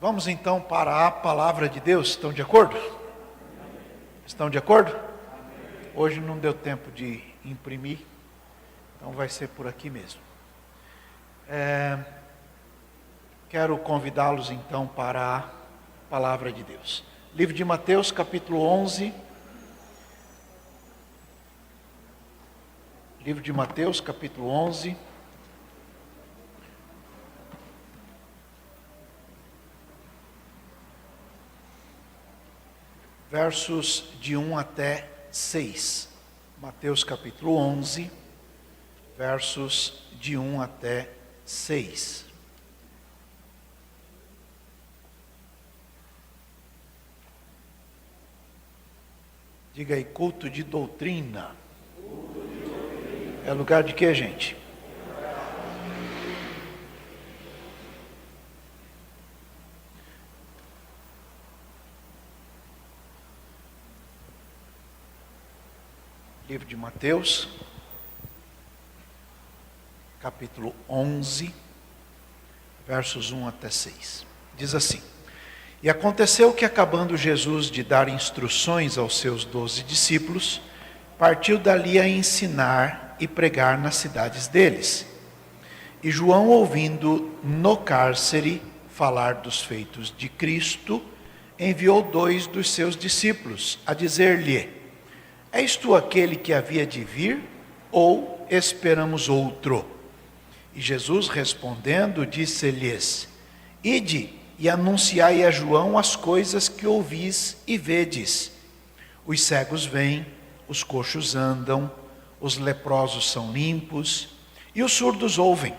Vamos então para a palavra de Deus. Estão de acordo? Estão de acordo? Hoje não deu tempo de imprimir, então vai ser por aqui mesmo. Quero convidá-los então para a palavra de Deus. Livro de Mateus, capítulo 11. Livro de Mateus, capítulo 11. Versos de 1 até 6. Mateus capítulo 11, versos de 1 até 6. Diga aí, culto de doutrina. É lugar de quê, gente? Livro de Mateus, capítulo 11, versos 1 até 6. Diz assim: E aconteceu que, acabando Jesus de dar instruções aos seus 12 discípulos, partiu dali a ensinar e pregar nas cidades deles. E João, ouvindo no cárcere falar dos feitos de Cristo, enviou 2 dos seus discípulos a dizer-lhe: És tu aquele que havia de vir, ou esperamos outro? E Jesus, respondendo, disse-lhes: Ide e anunciai a João as coisas que ouvis e vedes. Os cegos vêm, os coxos andam, os leprosos são limpos, e os surdos ouvem.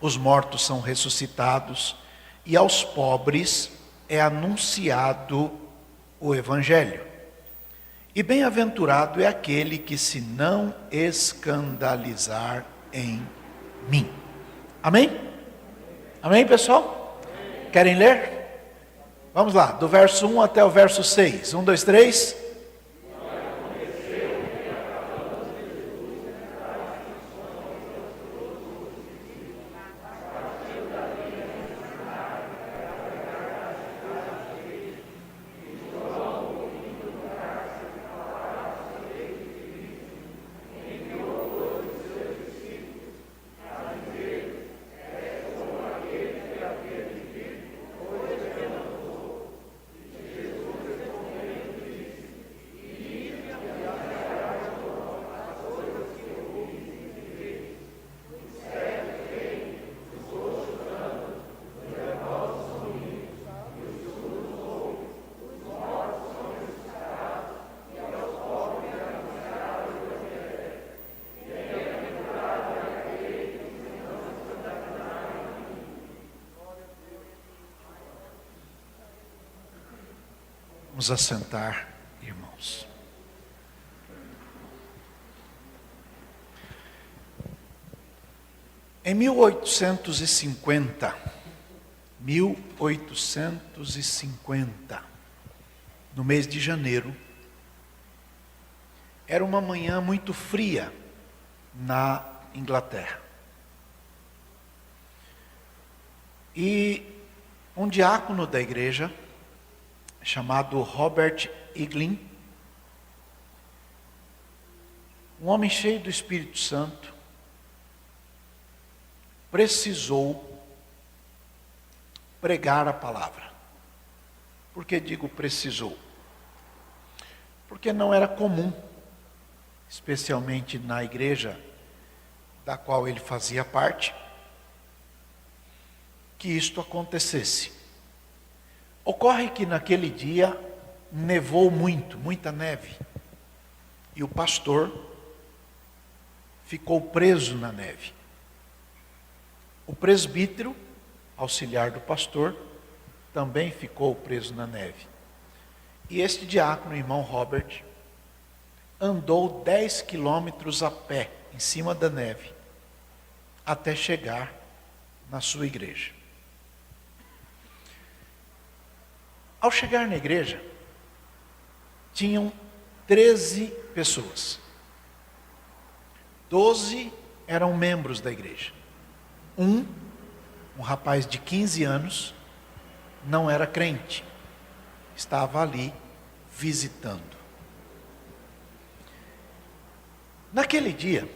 Os mortos são ressuscitados, e aos pobres é anunciado o Evangelho. E bem-aventurado é aquele que se não escandalizar em mim. Amém? Amém, pessoal? Querem ler? Vamos lá, do verso 1 até o verso 6. 1, 2, 3. Vamos assentar, irmãos. Em 1850, no mês de janeiro, era uma manhã muito fria na Inglaterra. E um diácono da igreja, chamado Robert Iglin, um homem cheio do Espírito Santo, precisou pregar a palavra. Por que digo precisou? Porque não era comum, especialmente na igreja da qual ele fazia parte, que isto acontecesse. Ocorre que naquele dia nevou muito, muita neve, e o pastor ficou preso na neve. O presbítero, auxiliar do pastor, também ficou preso na neve. E este diácono, o irmão Robert, andou 10 quilômetros a pé, em cima da neve, até chegar na sua igreja. Ao chegar na igreja, tinham 13 pessoas. 12 eram membros da igreja. Um rapaz de 15 anos, não era crente, estava ali visitando. Naquele dia,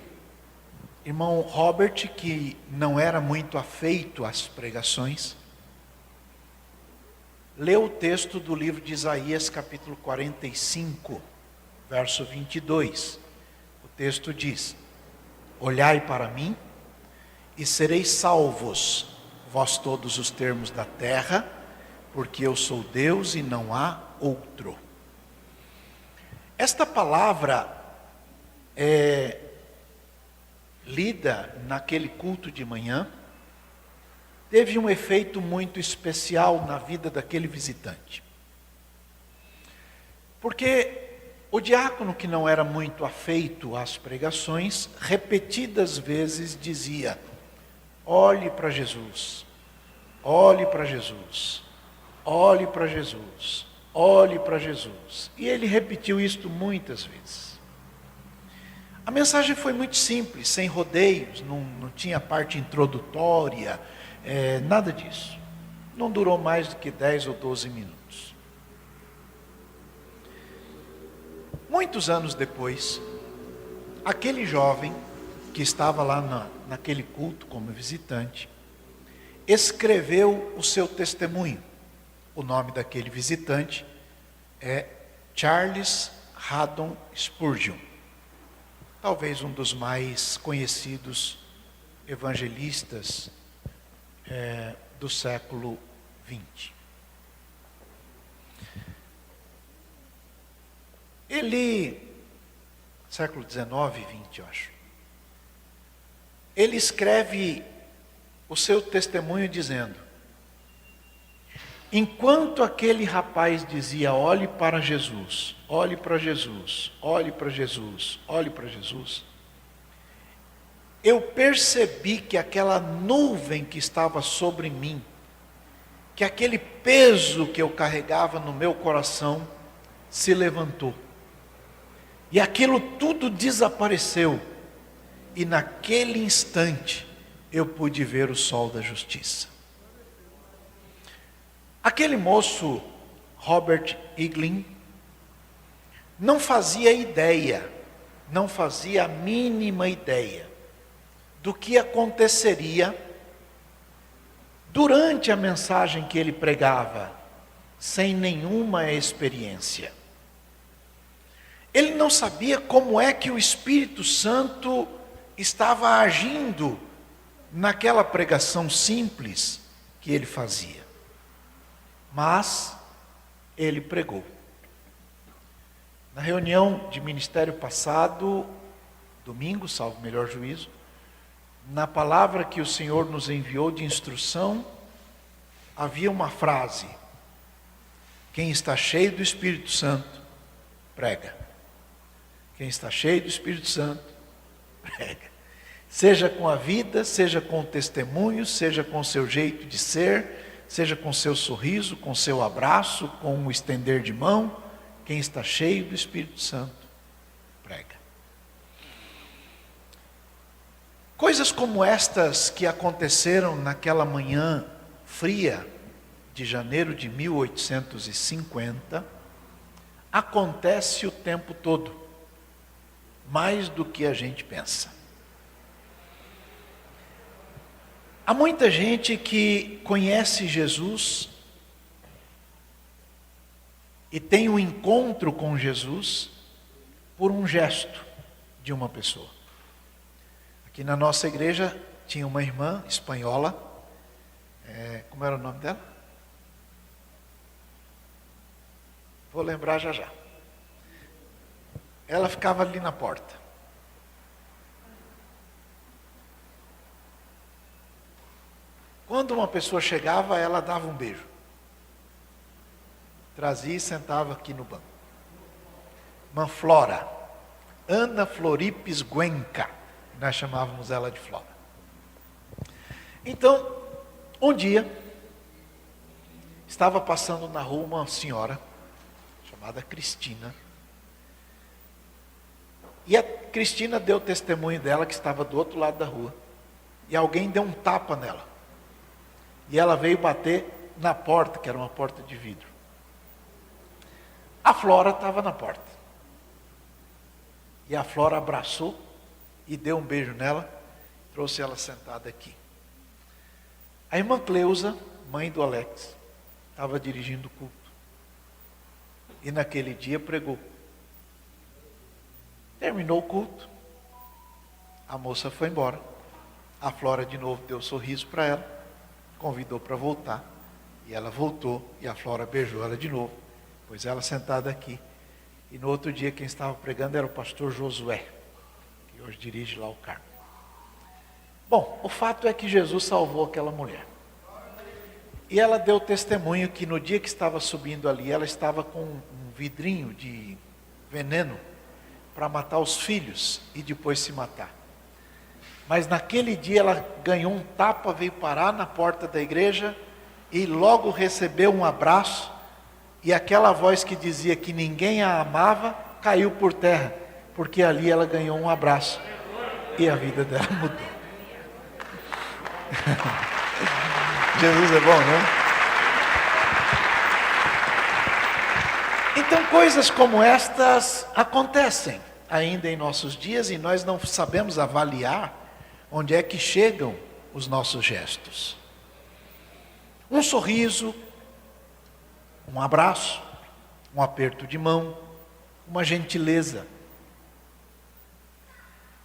irmão Robert, que não era muito afeito às pregações, leu o texto do livro de Isaías, capítulo 45, verso 22. O texto diz: olhai para mim e sereis salvos, vós todos os termos da terra, porque eu sou Deus e não há outro. Esta palavra lida naquele culto de manhã, teve um efeito muito especial na vida daquele visitante. Porque o diácono, que não era muito afeito às pregações, repetidas vezes dizia: olhe para Jesus, olhe para Jesus, olhe para Jesus, olhe para Jesus. E ele repetiu isto muitas vezes. A mensagem foi muito simples, sem rodeios, não tinha parte introdutória, nada disso. Não durou mais do que 10 ou 12 minutos. Muitos anos depois, aquele jovem que estava lá naquele culto como visitante, escreveu o seu testemunho. O nome daquele visitante é Charles Haddon Spurgeon, talvez um dos mais conhecidos evangelistas do século XX. Ele, século XIX e XX, eu acho. Ele escreve o seu testemunho dizendo: enquanto aquele rapaz dizia: olhe para Jesus, olhe para Jesus, olhe para Jesus, olhe para Jesus, eu percebi que aquela nuvem que estava sobre mim, que aquele peso que eu carregava no meu coração, se levantou. E aquilo tudo desapareceu. E naquele instante, eu pude ver o sol da justiça. Aquele moço, Robert Eaglin, não fazia ideia, não fazia a mínima ideia do que aconteceria durante a mensagem que ele pregava, sem nenhuma experiência. Ele não sabia como é que o Espírito Santo estava agindo naquela pregação simples que ele fazia. Mas ele pregou. Na reunião de ministério passado, domingo, salvo melhor juízo, na palavra que o Senhor nos enviou de instrução, havia uma frase: quem está cheio do Espírito Santo, prega. Quem está cheio do Espírito Santo, prega. Seja com a vida, seja com o testemunho, seja com o seu jeito de ser, seja com o seu sorriso, com o seu abraço, com o estender de mão, quem está cheio do Espírito Santo, prega. Coisas como estas que aconteceram naquela manhã fria de janeiro de 1850, acontece o tempo todo, mais do que a gente pensa. Há muita gente que conhece Jesus e tem um encontro com Jesus por um gesto de uma pessoa. Aqui na nossa igreja tinha uma irmã espanhola, como era o nome dela? Vou lembrar já já. Ela ficava ali na porta. Quando uma pessoa chegava, ela dava um beijo. Trazia e sentava aqui no banco. Manflora, Ana Floripes Guenca, nós chamávamos ela de Flora. Então, um dia, estava passando na rua uma senhora, chamada Cristina, e a Cristina deu testemunho dela, que estava do outro lado da rua, e alguém deu um tapa nela, e ela veio bater na porta, que era uma porta de vidro. A Flora estava na porta. E a Flora abraçou e deu um beijo nela, trouxe ela sentada aqui. A irmã Cleusa, mãe do Alex, estava dirigindo o culto. E naquele dia pregou. Terminou o culto. A moça foi embora. A Flora de novo deu um sorriso para ela, convidou para voltar. E ela voltou e a Flora beijou ela de novo. Pôs ela sentada aqui. E no outro dia quem estava pregando era o pastor Josué, que hoje dirige lá o Carmo. Bom, o fato é que Jesus salvou aquela mulher. E ela deu testemunho que no dia que estava subindo ali, ela estava com um vidrinho de veneno para matar os filhos e depois se matar. Mas naquele dia ela ganhou um tapa, veio parar na porta da igreja e logo recebeu um abraço. E aquela voz que dizia que ninguém a amava, caiu por terra, porque ali ela ganhou um abraço e a vida dela mudou. Jesus é bom, não? Então coisas como estas acontecem ainda em nossos dias e nós não sabemos avaliar onde é que chegam os nossos gestos. Um sorriso, um abraço, um aperto de mão, uma gentileza,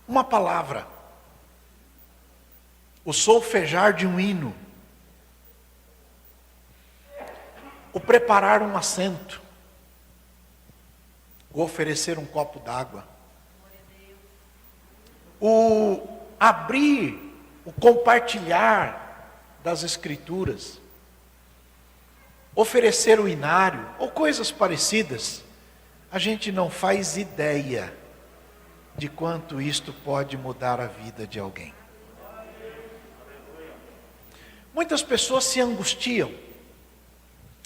uma palavra, o solfejar de um hino, o preparar um assento, o oferecer um copo d'água, o abrir, o compartilhar das Escrituras, oferecer o inário, ou coisas parecidas, a gente não faz ideia de quanto isto pode mudar a vida de alguém. Muitas pessoas se angustiam,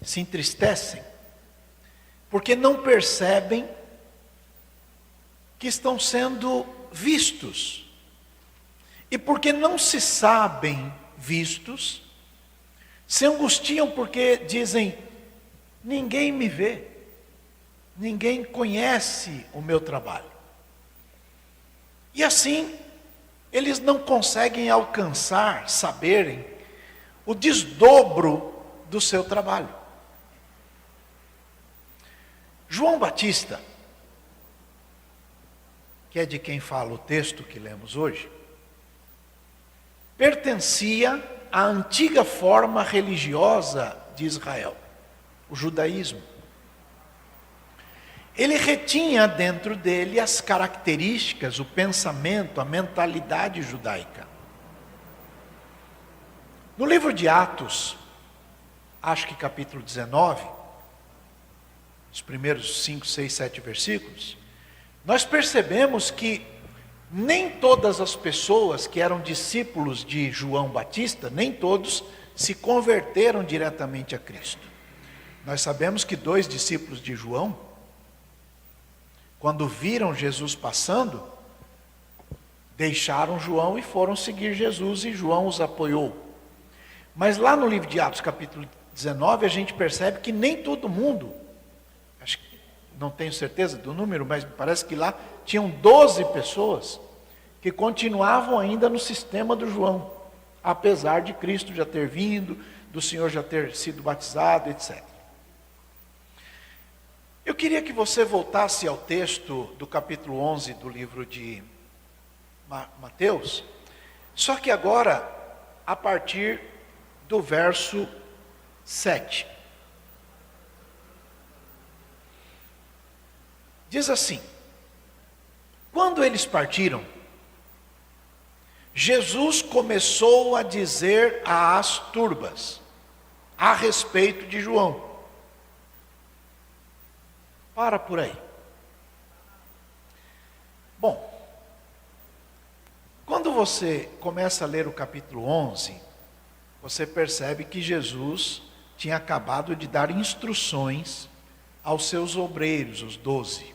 se entristecem, porque não percebem que estão sendo vistos. E porque não se sabem vistos, se angustiam porque dizem, ninguém me vê, ninguém conhece o meu trabalho. E assim, eles não conseguem alcançar, saberem, o desdobro do seu trabalho. João Batista, que é de quem fala o texto que lemos hoje, pertencia à antiga forma religiosa de Israel, o judaísmo. Ele retinha dentro dele as características, o pensamento, a mentalidade judaica. No livro de Atos, acho que capítulo 19, os primeiros 5, 6, 7 versículos, nós percebemos que nem todas as pessoas que eram discípulos de João Batista, nem todos se converteram diretamente a Cristo. Nós sabemos que 2 discípulos de João, quando viram Jesus passando, deixaram João e foram seguir Jesus, e João os apoiou. Mas lá no livro de Atos, capítulo 19, a gente percebe que nem todo mundo, acho que não tenho certeza do número, mas parece que lá tinham 12 pessoas que continuavam ainda no sistema do João, apesar de Cristo já ter vindo, do Senhor já ter sido batizado, etc. Eu queria que você voltasse ao texto do capítulo 11 do livro de Mateus, só que agora a partir do verso 7. Diz assim: quando eles partiram, Jesus começou a dizer às turbas a respeito de João. Para por aí. Bom, quando você começa a ler o capítulo 11, você percebe que Jesus tinha acabado de dar instruções aos seus obreiros, os 12.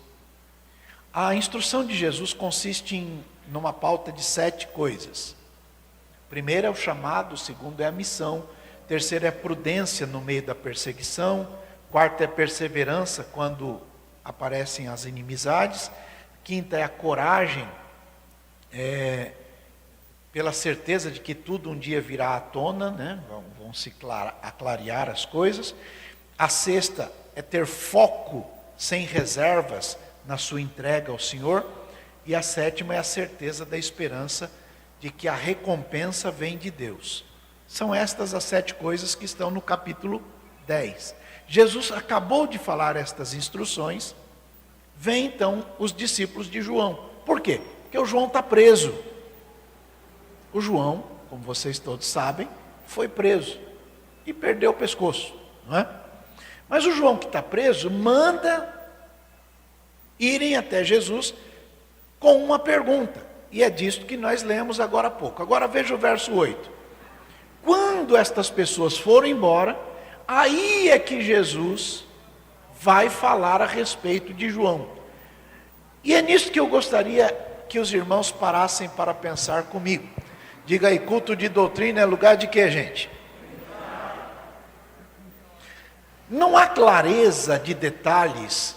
A instrução de Jesus consiste numa pauta de 7 coisas. Primeiro é o chamado, o segundo é a missão, terceiro é prudência no meio da perseguição, quarto é perseverança quando aparecem as inimizades, quinta é a coragem, pela certeza de que tudo um dia virá à tona, né? Vão se aclarear as coisas. A sexta é ter foco sem reservas na sua entrega ao Senhor. E a sétima é a certeza da esperança de que a recompensa vem de Deus. São estas as 7 coisas que estão no capítulo 10. Jesus acabou de falar estas instruções. Vem então os discípulos de João. Por quê? Porque o João está preso. O João, como vocês todos sabem, foi preso e perdeu o pescoço, não é? Mas o João que está preso manda irem até Jesus com uma pergunta. E é disto que nós lemos agora há pouco. Agora veja o verso 8. Quando estas pessoas foram embora, aí é que Jesus vai falar a respeito de João. E é nisso que eu gostaria que os irmãos parassem para pensar comigo. Diga aí, culto de doutrina é lugar de quê, gente? Não há clareza de detalhes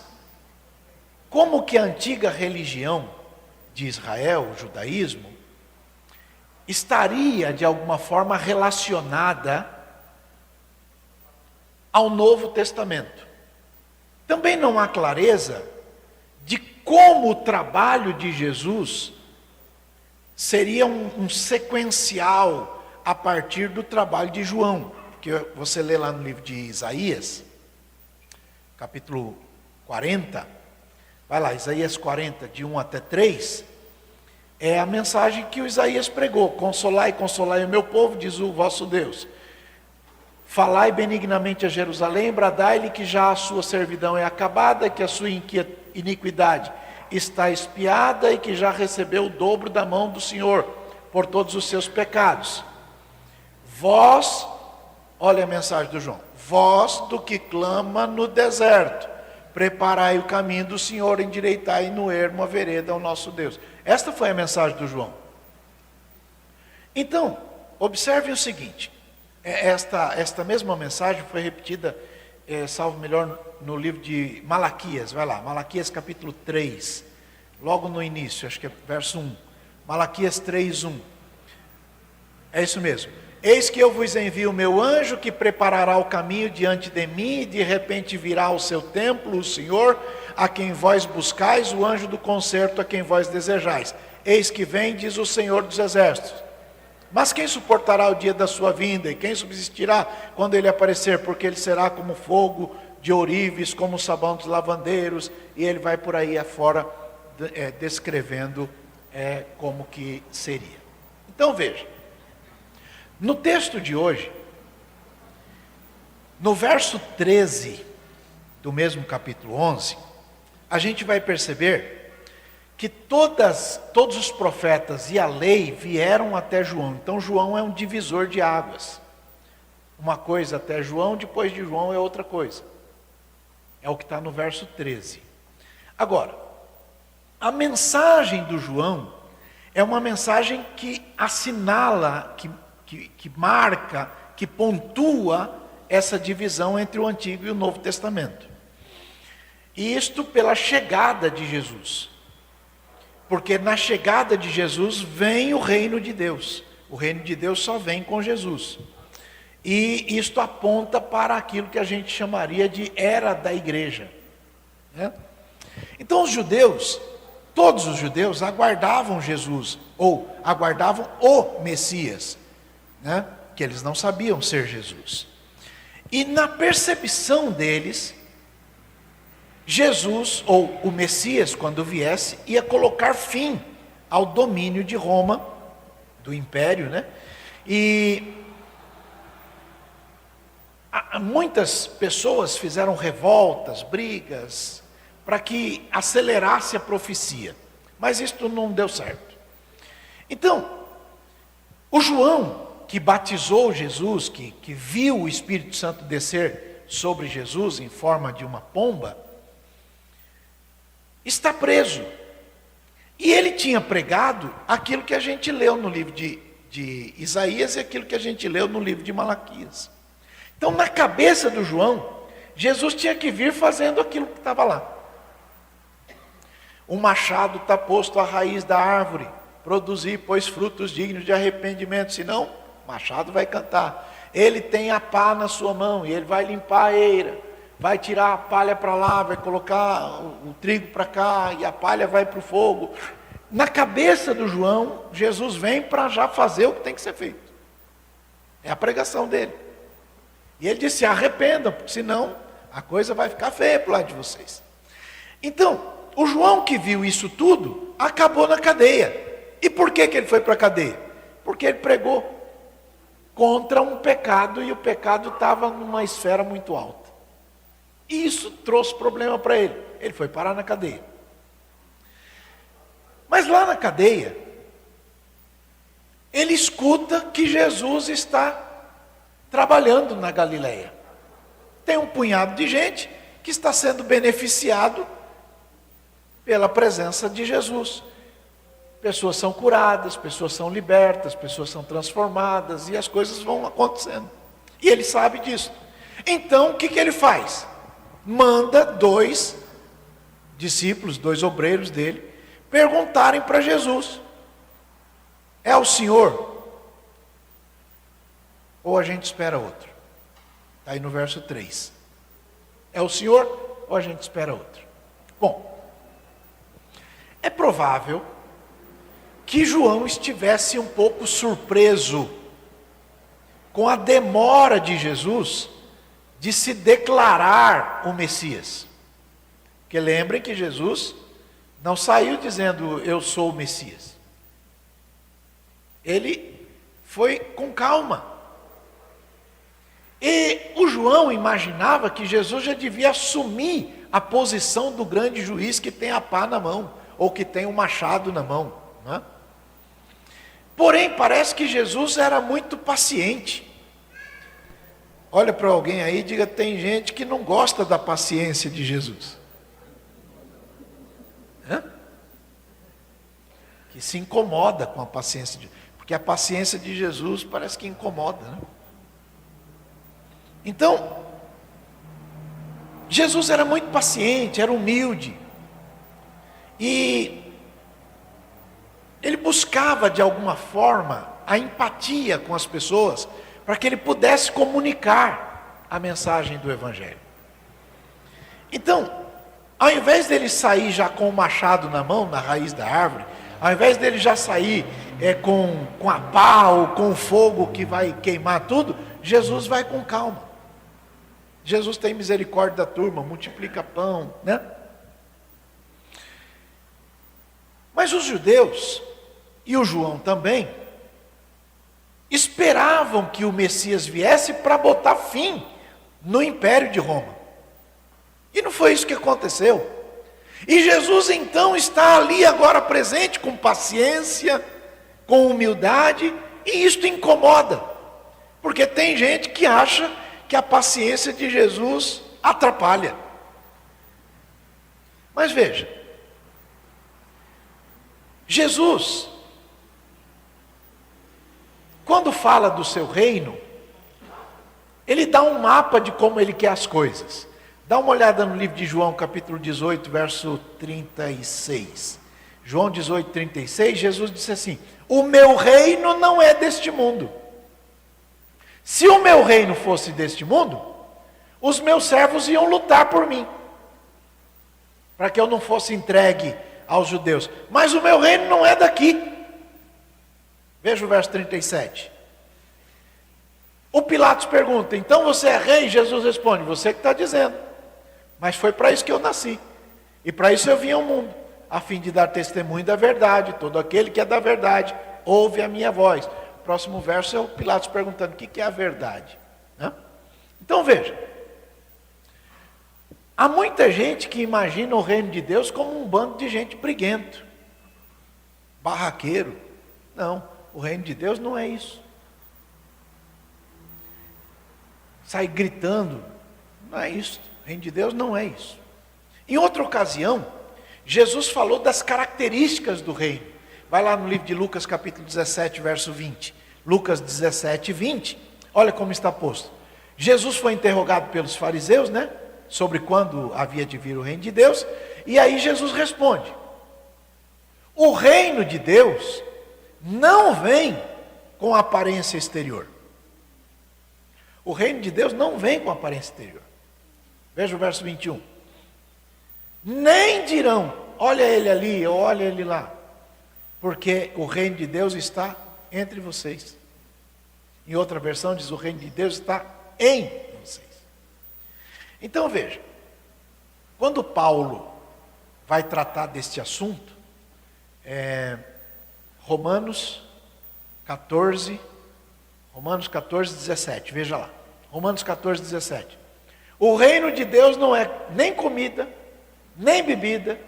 como que a antiga religião de Israel, o judaísmo, estaria de alguma forma relacionada ao Novo Testamento. Também não há clareza de como o trabalho de Jesus seria um sequencial a partir do trabalho de João. Porque você lê lá no livro de Isaías, capítulo 40, vai lá, Isaías 40, de 1 até 3, é a mensagem que o Isaías pregou: consolai, consolai o meu povo, diz o vosso Deus. Falai benignamente a Jerusalém, bradai-lhe que já a sua servidão é acabada, que a sua iniquidade está expiada e que já recebeu o dobro da mão do Senhor por todos os seus pecados. Vós, olha a mensagem do João, vós do que clama no deserto, preparai o caminho do Senhor, endireitai no ermo a vereda ao nosso Deus. Esta foi a mensagem do João. Então, observe o seguinte, esta mesma mensagem foi repetida, salvo melhor, no livro de Malaquias. Vai lá, Malaquias capítulo 3, logo no início, acho que é verso 1. Malaquias 3, 1. É isso mesmo. Eis que eu vos envio o meu anjo, que preparará o caminho diante de mim, e de repente virá ao seu templo o Senhor, a quem vós buscais, o anjo do concerto, a quem vós desejais. Eis que vem, diz o Senhor dos exércitos. Mas quem suportará o dia da sua vinda, e quem subsistirá quando ele aparecer? Porque ele será como fogo de ourives, como o sabão dos lavandeiros, e ele vai por aí afora descrevendo como que seria. Então veja, no texto de hoje, no verso 13 do mesmo capítulo 11, a gente vai perceber que todos os profetas e a lei vieram até João. Então João é um divisor de águas. Uma coisa até João, depois de João é outra coisa. É o que está no verso 13. Agora, a mensagem do João é uma mensagem que assinala, que marca, que pontua essa divisão entre o Antigo e o Novo Testamento. E isto pela chegada de Jesus. Porque na chegada de Jesus vem o reino de Deus. O reino de Deus só vem com Jesus. E isto aponta para aquilo que a gente chamaria de era da igreja, né? Então os judeus, todos os judeus aguardavam Jesus, ou aguardavam o Messias, né? Que eles não sabiam ser Jesus. E na percepção deles, Jesus, ou o Messias, quando viesse, ia colocar fim ao domínio de Roma, do império, né? E muitas pessoas fizeram revoltas, brigas, para que acelerasse a profecia. Mas isto não deu certo. Então, o João, que batizou Jesus, que viu o Espírito Santo descer sobre Jesus em forma de uma pomba, está preso. E ele tinha pregado aquilo que a gente leu no livro de Isaías e aquilo que a gente leu no livro de Malaquias. Então, na cabeça do João, Jesus tinha que vir fazendo aquilo que estava lá. O machado está posto à raiz da árvore, produzir, pois, frutos dignos de arrependimento, senão o machado vai cantar. Ele tem a pá na sua mão e ele vai limpar a eira, vai tirar a palha para lá, vai colocar o trigo para cá e a palha vai para o fogo. Na cabeça do João, Jesus vem para já fazer o que tem que ser feito. É a pregação dele. E ele disse: arrependam, porque senão a coisa vai ficar feia para o lado de vocês. Então, o João que viu isso tudo, acabou na cadeia. E por que ele foi para a cadeia? Porque ele pregou contra um pecado, e o pecado estava numa esfera muito alta. E isso trouxe problema para ele. Ele foi parar na cadeia. Mas lá na cadeia, ele escuta que Jesus está trabalhando na Galileia. Tem um punhado de gente que está sendo beneficiado pela presença de Jesus. Pessoas são curadas, pessoas são libertas, pessoas são transformadas, e as coisas vão acontecendo. E ele sabe disso. Então, o que ele faz? Manda 2 discípulos, 2 obreiros dele, perguntarem para Jesus: é o Senhor? Ou a gente espera outro? Está aí no verso 3. É o Senhor ou a gente espera outro? Bom, é provável que João estivesse um pouco surpreso com a demora de Jesus de se declarar o Messias. Porque lembrem que Jesus não saiu dizendo: eu sou o Messias. Ele foi com calma. E o João imaginava que Jesus já devia assumir a posição do grande juiz que tem a pá na mão, ou que tem um machado na mão, não é? Porém, parece que Jesus era muito paciente. Olha para alguém aí e diga: tem gente que não gosta da paciência de Jesus. Que se incomoda com a paciência de... Porque a paciência de Jesus parece que incomoda, né? Então, Jesus era muito paciente, era humilde. E ele buscava de alguma forma a empatia com as pessoas, para que ele pudesse comunicar a mensagem do Evangelho. Então, ao invés dele sair já com o machado na mão, na raiz da árvore, ao invés dele já sair com a pá ou com o fogo que vai queimar tudo, Jesus vai com calma. Jesus tem misericórdia da turma, multiplica pão, né? Mas os judeus, e o João também, esperavam que o Messias viesse para botar fim no Império de Roma. E não foi isso que aconteceu. E Jesus então está ali agora presente, com paciência, com humildade, e isto incomoda. Porque tem gente que acha que a paciência de Jesus atrapalha. Mas veja, Jesus, quando fala do seu reino, ele dá um mapa de como ele quer as coisas. Dá uma olhada no livro de João, capítulo 18, verso 36. João 18, 36, Jesus disse assim: o meu reino não é deste mundo. Se o meu reino fosse deste mundo, os meus servos iam lutar por mim, para que eu não fosse entregue aos judeus. Mas o meu reino não é daqui. Veja o verso 37. O Pilatos pergunta: então você é rei? Jesus responde: você que está dizendo. Mas foi para isso que eu nasci. E para isso eu vim ao mundo, a fim de dar testemunho da verdade. Todo aquele que é da verdade ouve a minha voz. O próximo verso é o Pilatos perguntando: o que é a verdade? Então veja, há muita gente que imagina o reino de Deus como um bando de gente briguento, barraqueiro. Não, o reino de Deus não é isso. Sai gritando, não é isso. O reino de Deus não é isso. Em outra ocasião, Jesus falou das características do reino. Vai lá no livro de Lucas, capítulo 17, verso 20. Lucas 17, 20. Olha como está posto. Jesus foi interrogado pelos fariseus, né? Sobre quando havia de vir o reino de Deus. E aí Jesus responde: o reino de Deus não vem com aparência exterior. O reino de Deus não vem com aparência exterior. Veja o verso 21. Nem dirão, olha ele ali, olha ele lá, porque o reino de Deus está entre vocês. Em outra versão diz, o reino de Deus está em vocês. Então veja, quando Paulo vai tratar deste assunto, Romanos 14, 17, veja lá. Romanos 14, 17. O reino de Deus não é nem comida, nem bebida.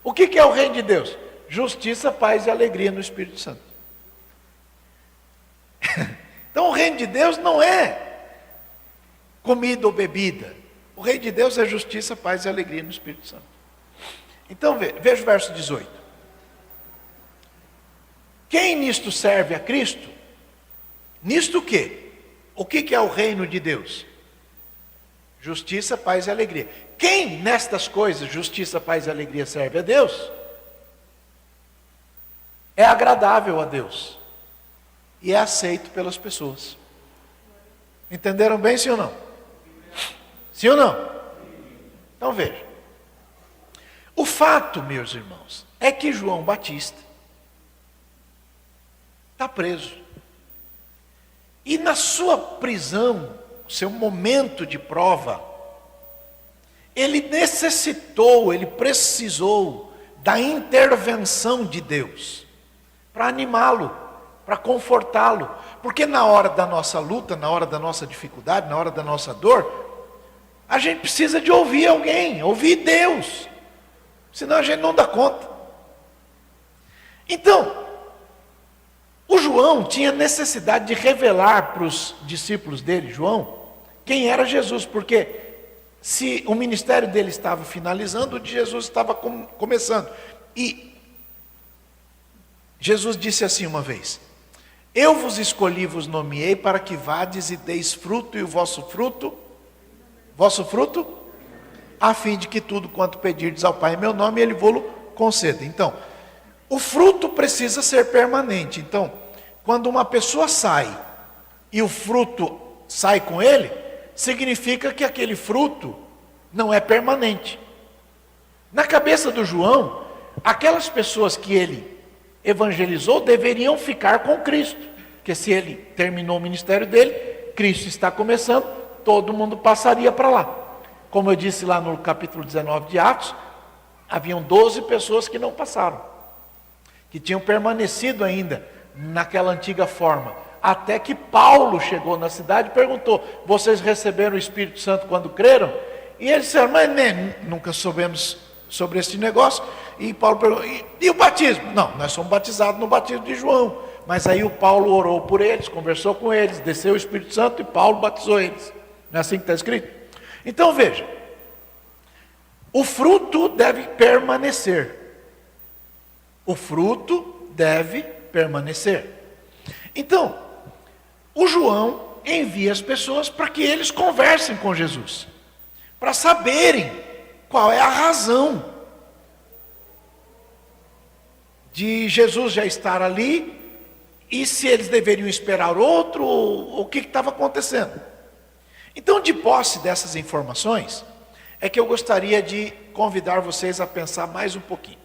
O que é o reino de Deus? Justiça, paz e alegria no Espírito Santo. Então o reino de Deus não é comida ou bebida. O reino de Deus é justiça, paz e alegria no Espírito Santo. Então veja o verso 18. Quem nisto serve a Cristo? Nisto o quê? O que é o reino de Deus? Justiça, paz e alegria. Quem nestas coisas, justiça, paz e alegria, serve a Deus, é agradável a Deus e é aceito pelas pessoas. Entenderam bem, sim ou não? Sim ou não? Então veja. O fato, meus irmãos, é que João Batista está preso. E na sua prisão, seu momento de prova, ele necessitou, ele precisou da intervenção de Deus para animá-lo, para confortá-lo, porque na hora da nossa luta, na hora da nossa dificuldade, na hora da nossa dor, a gente precisa de ouvir alguém, ouvir Deus, senão a gente não dá conta. Então, o João tinha necessidade de revelar para os discípulos dele, João, quem era Jesus, porque se o ministério dele estava finalizando, o de Jesus estava começando. E Jesus disse assim uma vez: eu vos escolhi, vos nomeei para que vades e deis fruto, e o vosso fruto, a fim de que tudo quanto pedirdes ao Pai em meu nome, Ele vô-lo conceda. Então, o fruto precisa ser permanente. Então, quando uma pessoa sai e o fruto sai com ele, significa que aquele fruto não é permanente. Na cabeça do João, aquelas pessoas que ele evangelizou deveriam ficar com Cristo, porque se ele terminou o ministério dele, Cristo está começando, todo mundo passaria para lá. Como eu disse lá no capítulo 19 de Atos, haviam 12 pessoas que não passaram, que tinham permanecido ainda naquela antiga forma, até que Paulo chegou na cidade e perguntou: vocês receberam o Espírito Santo quando creram? E eles disseram: mas nunca soubemos sobre esse negócio. E Paulo perguntou: e o batismo? Não, nós somos batizados no batismo de João. Mas aí o Paulo orou por eles, conversou com eles, desceu o Espírito Santo e Paulo batizou eles. Não é assim que está escrito? Então veja, o fruto deve permanecer. O fruto deve permanecer. Então, o João envia as pessoas para que eles conversem com Jesus, para saberem qual é a razão de Jesus já estar ali e se eles deveriam esperar outro, ou o que estava acontecendo. Então, de posse dessas informações, é que eu gostaria de convidar vocês a pensar mais um pouquinho.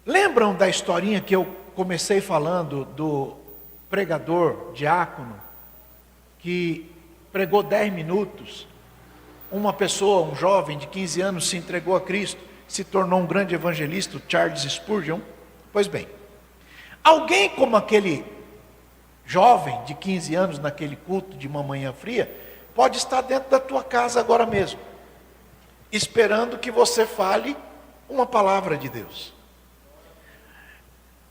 Lembram da historinha que eu comecei falando do pregador, diácono, que pregou 10 minutos, uma pessoa, um jovem de 15 anos se entregou a Cristo, se tornou um grande evangelista, o Charles Spurgeon? Pois bem, alguém como aquele jovem de 15 anos naquele culto de uma manhã fria, pode estar dentro da tua casa agora mesmo, esperando que você fale uma palavra de Deus.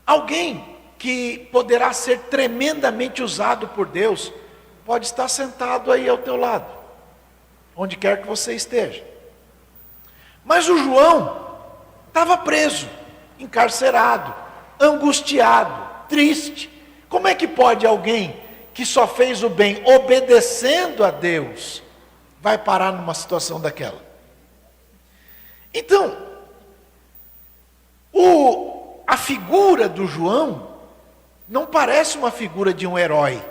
Alguém que poderá ser tremendamente usado por Deus, pode estar sentado aí ao teu lado, onde quer que você esteja. Mas o João estava preso, encarcerado, angustiado, triste. Como é que pode alguém que só fez o bem obedecendo a Deus, vai parar numa situação daquela? Então, a figura do João não parece uma figura de um herói.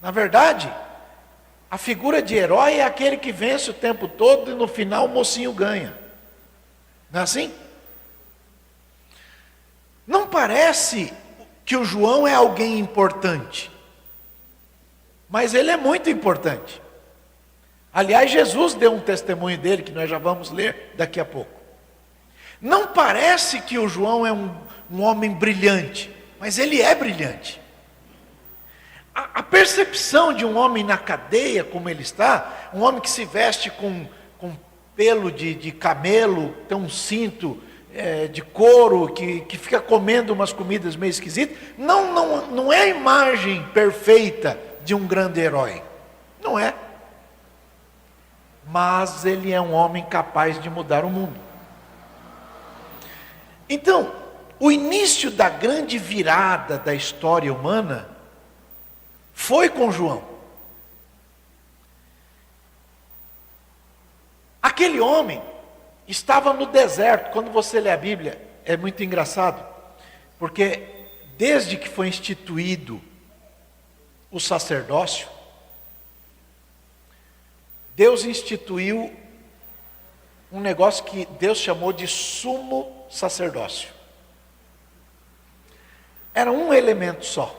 Na verdade, a figura de herói é aquele que vence o tempo todo e no final o mocinho ganha. Não é assim? Não parece que o João é alguém importante, mas ele é muito importante. Aliás, Jesus deu um testemunho dele, que nós já vamos ler daqui a pouco. Não parece que o João é um homem brilhante, mas ele é brilhante. A percepção de um homem na cadeia, como ele está, um homem que se veste com pelo de camelo, tem um cinto de couro, que fica comendo umas comidas meio esquisitas, não é a imagem perfeita de um grande herói. Não é. Mas ele é um homem capaz de mudar o mundo. Então, o início da grande virada da história humana foi com João. Aquele homem estava no deserto. Quando você lê a Bíblia, é muito engraçado, porque desde que foi instituído o sacerdócio, Deus instituiu um negócio que Deus chamou de sumo sacerdócio. Era um elemento só.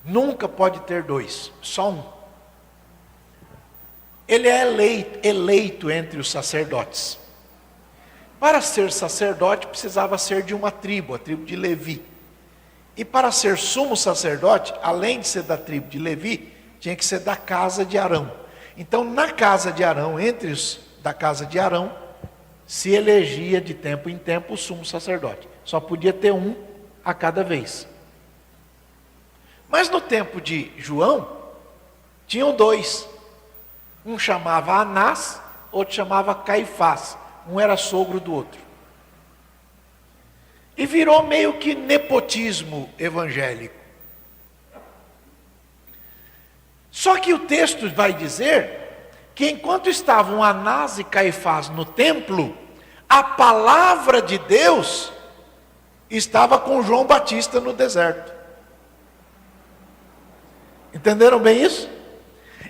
Nunca pode ter dois, só um. Ele é eleito entre os sacerdotes. Para ser sacerdote, precisava ser de uma tribo, a tribo de Levi. E para ser sumo sacerdote, além de ser da tribo de Levi, tinha que ser da casa de Arão. Então, na casa de Arão, entre os da casa de Arão, se elegia de tempo em tempo o sumo sacerdote. Só podia ter um a cada vez. Mas no tempo de João, tinham dois. Um chamava Anás, outro chamava Caifás. Um era sogro do outro. E virou meio que nepotismo evangélico. Só que o texto vai dizer que enquanto estavam Anás e Caifás no templo, a palavra de Deus estava com João Batista no deserto. Entenderam bem isso?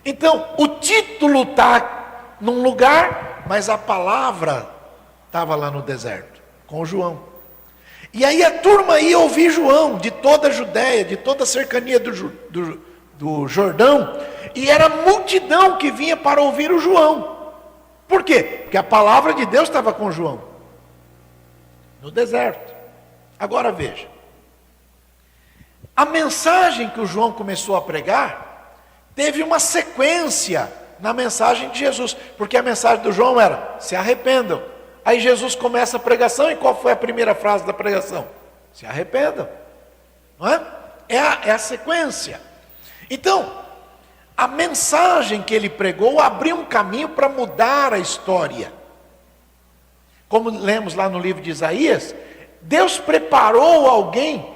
Então, o título está num lugar, mas a palavra estava lá no deserto, com João. E aí a turma ia ouvir João, de toda a Judéia, de toda a cercania do Jordão, e era multidão que vinha para ouvir o João. Por quê? Porque a palavra de Deus estava com João, no deserto. Agora veja, a mensagem que o João começou a pregar, teve uma sequência na mensagem de Jesus, porque a mensagem do João era, se arrependam. Aí Jesus começa a pregação, e qual foi a primeira frase da pregação? Se arrependam. Não é? É a sequência. Então, a mensagem que ele pregou abriu um caminho para mudar a história. Como lemos lá no livro de Isaías, Deus preparou alguém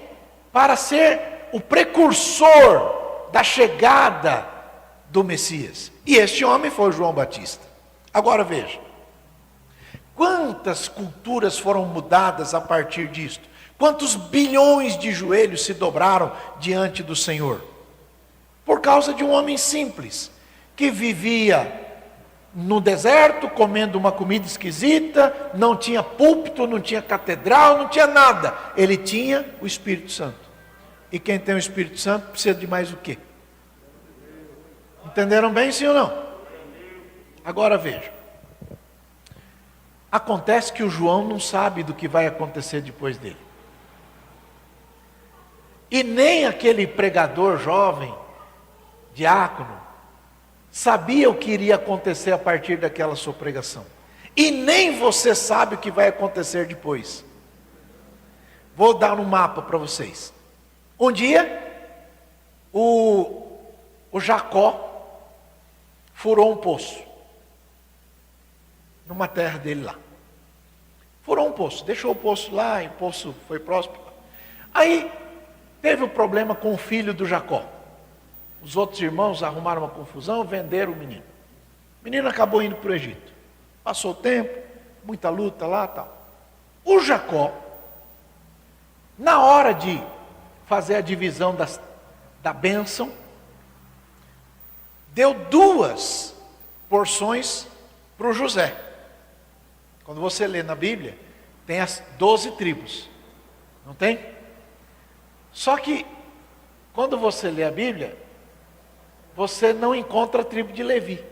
para ser o precursor da chegada do Messias. E este homem foi João Batista. Agora veja, quantas culturas foram mudadas a partir disto? Quantos bilhões de joelhos se dobraram diante do Senhor? Por causa de um homem simples, que vivia no deserto, comendo uma comida esquisita, não tinha púlpito, não tinha catedral, não tinha nada. Ele tinha o Espírito Santo. E quem tem o Espírito Santo precisa de mais o quê? Entenderam bem, sim ou não? Agora veja. Acontece que o João não sabe do que vai acontecer depois dele. E nem aquele pregador jovem, diácono, sabia o que iria acontecer a partir daquela sua pregação. E nem você sabe o que vai acontecer depois. Vou dar um mapa para vocês. Um dia, o Jacó furou um poço, numa terra dele lá. Furou um poço, deixou o poço lá, e o poço foi próspero. Aí, teve um problema com o filho do Jacó. Os outros irmãos arrumaram uma confusão, venderam o menino. O menino acabou indo para o Egito. Passou o tempo, muita luta lá e tal. O Jacó, na hora de fazer a divisão da bênção, deu 2 porções para o José. Quando você lê na Bíblia, tem as 12 tribos, não tem? Só que, quando você lê a Bíblia, você não encontra a tribo de Levi,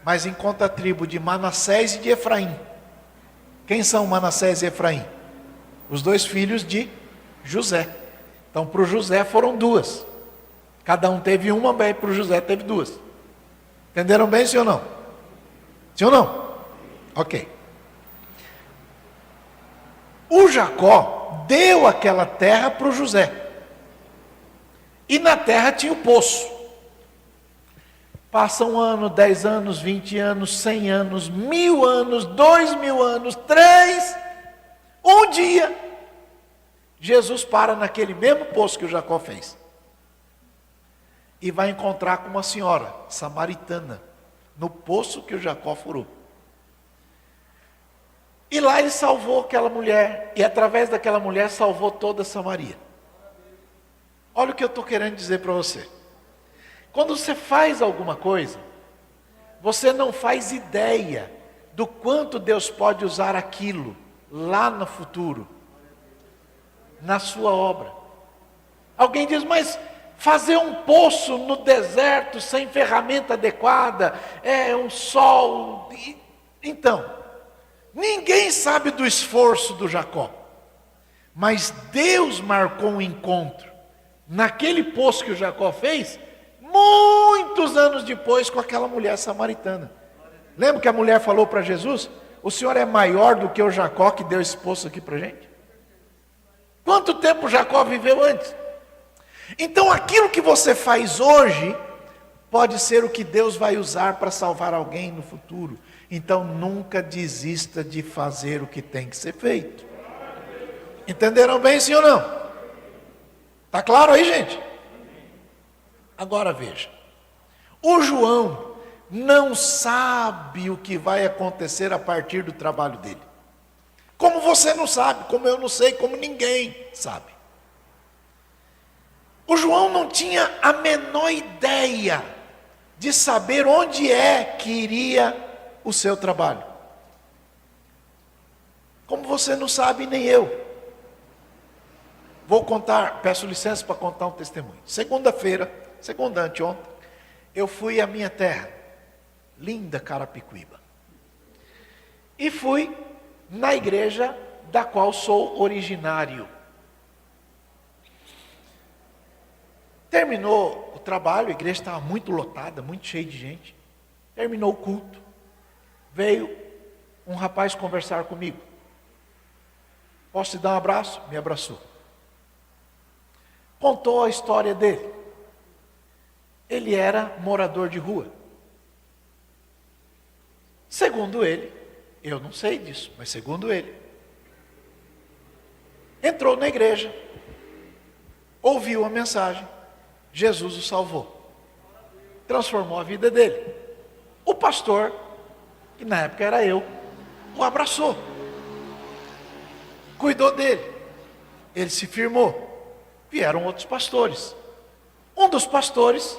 mas encontra a tribo de Manassés e de Efraim. Quem são Manassés e Efraim? Os 2 filhos de José. Então, para o José foram 2. Cada um teve uma, bem, para o José teve 2. Entenderam bem, sim ou não? Sim ou não? Ok. O Jacó deu aquela terra para o José. E na terra tinha o poço. Passa 1 ano, 10 anos, 20 anos, 100 anos, 1000 anos, 2000 anos, 3. Um dia, Jesus para naquele mesmo poço que o Jacó fez. E vai encontrar com uma senhora samaritana, no poço que o Jacó furou. E lá ele salvou aquela mulher, e através daquela mulher salvou toda Samaria. Olha o que eu estou querendo dizer para você. Quando você faz alguma coisa, você não faz ideia do quanto Deus pode usar aquilo lá no futuro, na sua obra. Alguém diz, mas fazer um poço no deserto sem ferramenta adequada, um sol. Então, ninguém sabe do esforço do Jacó, mas Deus marcou um encontro naquele poço que o Jacó fez, muitos anos depois, com aquela mulher samaritana. Lembra que a mulher falou para Jesus, o senhor é maior do que o Jacó que deu esse poço aqui para a gente? Quanto tempo Jacó viveu antes? Então aquilo que você faz hoje, pode ser o que Deus vai usar para salvar alguém no futuro. Então nunca desista de fazer o que tem que ser feito. Entenderam bem, sim ou não? Está claro aí, gente? Agora veja, o João não sabe o que vai acontecer a partir do trabalho dele. Como você não sabe, como eu não sei, como ninguém sabe. O João não tinha a menor ideia de saber onde é que iria o seu trabalho. Como você não sabe, nem eu. Vou contar, peço licença para contar um testemunho. Segunda-feira, anteontem, eu fui à minha terra, linda Carapicuíba. E fui na igreja da qual sou originário. Terminou o trabalho, a igreja estava muito lotada, muito cheia de gente. Terminou o culto. Veio um rapaz conversar comigo. Posso te dar um abraço? Me abraçou. Contou a história dele. Ele era morador de rua. Segundo ele, eu não sei disso, mas segundo ele, entrou na igreja, ouviu a mensagem, Jesus o salvou, transformou a vida dele. O pastor, que na época era eu, o abraçou, cuidou dele, ele se firmou. Vieram outros pastores. Um dos pastores,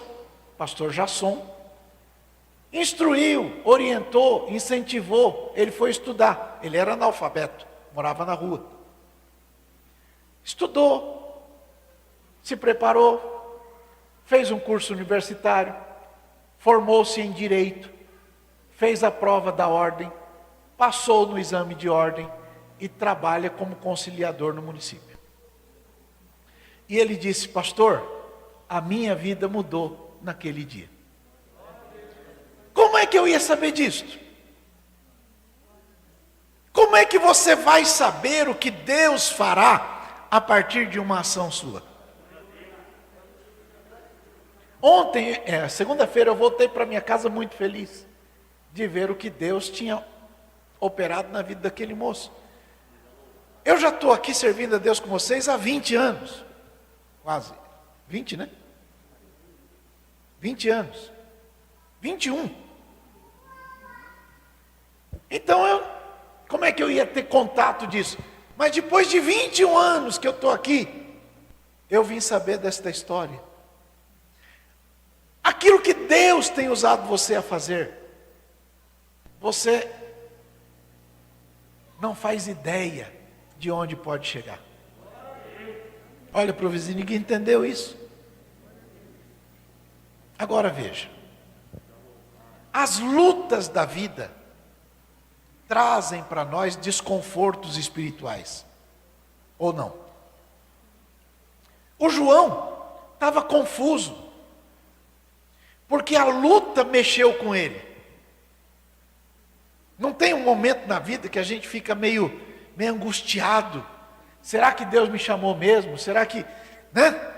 pastor Jasson, instruiu, orientou, incentivou, ele foi estudar. Ele era analfabeto, morava na rua. Estudou, se preparou, fez um curso universitário, formou-se em direito, fez a prova da ordem, passou no exame de ordem e trabalha como conciliador no município. E ele disse, pastor, a minha vida mudou naquele dia. Como é que eu ia saber disso? Como é que você vai saber o que Deus fará a partir de uma ação sua? Ontem, segunda-feira, eu voltei para minha casa muito feliz de ver o que Deus tinha operado na vida daquele moço. Eu já estou aqui servindo a Deus com vocês há 20 anos. quase 20, né? 20 anos. 21. Então, como é que eu ia ter contato disso? Mas depois de 21 anos que eu estou aqui, eu vim saber desta história. Aquilo que Deus tem usado você a fazer, você não faz ideia de onde pode chegar. Olha para o vizinho, ninguém entendeu isso. Agora veja, as lutas da vida trazem para nós desconfortos espirituais, ou não? O João estava confuso, porque a luta mexeu com ele. Não tem um momento na vida que a gente fica meio angustiado? Será que Deus me chamou mesmo? Será que, né?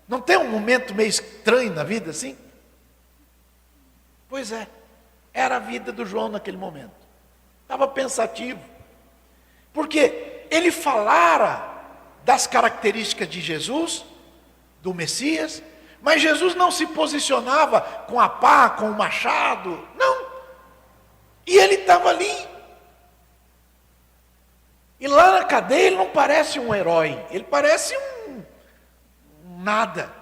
Não tem um momento meio estranho na vida assim? Pois é, era a vida do João naquele momento. Estava pensativo, porque ele falara das características de Jesus, do Messias, mas Jesus não se posicionava com a pá, com o machado, não. E ele estava ali. E lá na cadeia ele não parece um herói, ele parece um nada.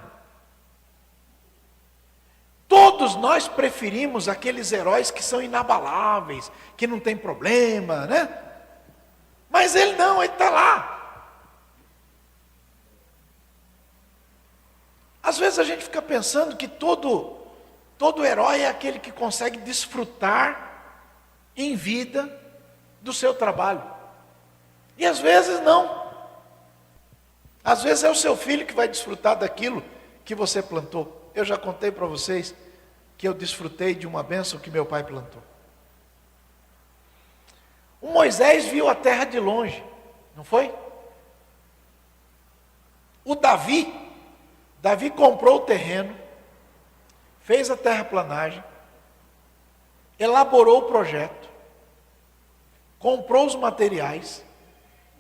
Todos nós preferimos aqueles heróis que são inabaláveis, que não tem problema, né? Mas ele não, ele está lá. Às vezes a gente fica pensando que todo herói é aquele que consegue desfrutar em vida do seu trabalho. E às vezes não. Às vezes é o seu filho que vai desfrutar daquilo que você plantou. Eu já contei para vocês que eu desfrutei de uma bênção que meu pai plantou. O Moisés viu a terra de longe, não foi? O Davi comprou o terreno, fez a terraplanagem, elaborou o projeto, comprou os materiais,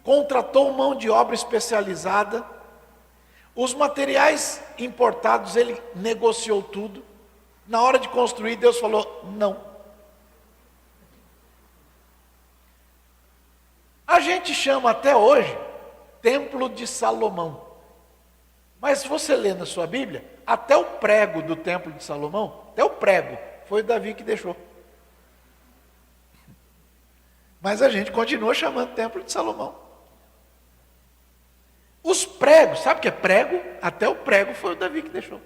contratou mão de obra especializada. Os materiais importados, ele negociou tudo. Na hora de construir, Deus falou, não. A gente chama até hoje Templo de Salomão. Mas se você ler na sua Bíblia, até o prego do Templo de Salomão, até o prego, foi o Davi que deixou. Mas a gente continua chamando Templo de Salomão. Os pregos, sabe o que é prego? Até o prego foi o Davi que deixou.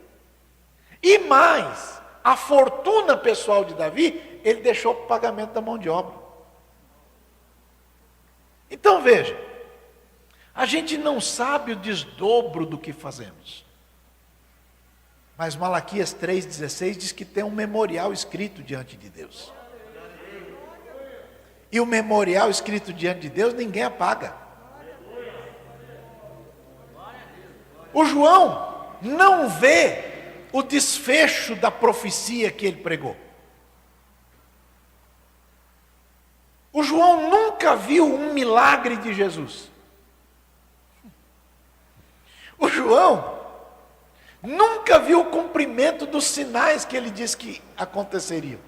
E mais, a fortuna pessoal de Davi, ele deixou para o pagamento da mão de obra. Então veja, a gente não sabe o desdobro do que fazemos. Mas Malaquias 3,16 diz que tem um memorial escrito diante de Deus. E o memorial escrito diante de Deus, ninguém apaga. O João não vê o desfecho da profecia que ele pregou. O João nunca viu um milagre de Jesus. O João nunca viu o cumprimento dos sinais que ele disse que aconteceriam.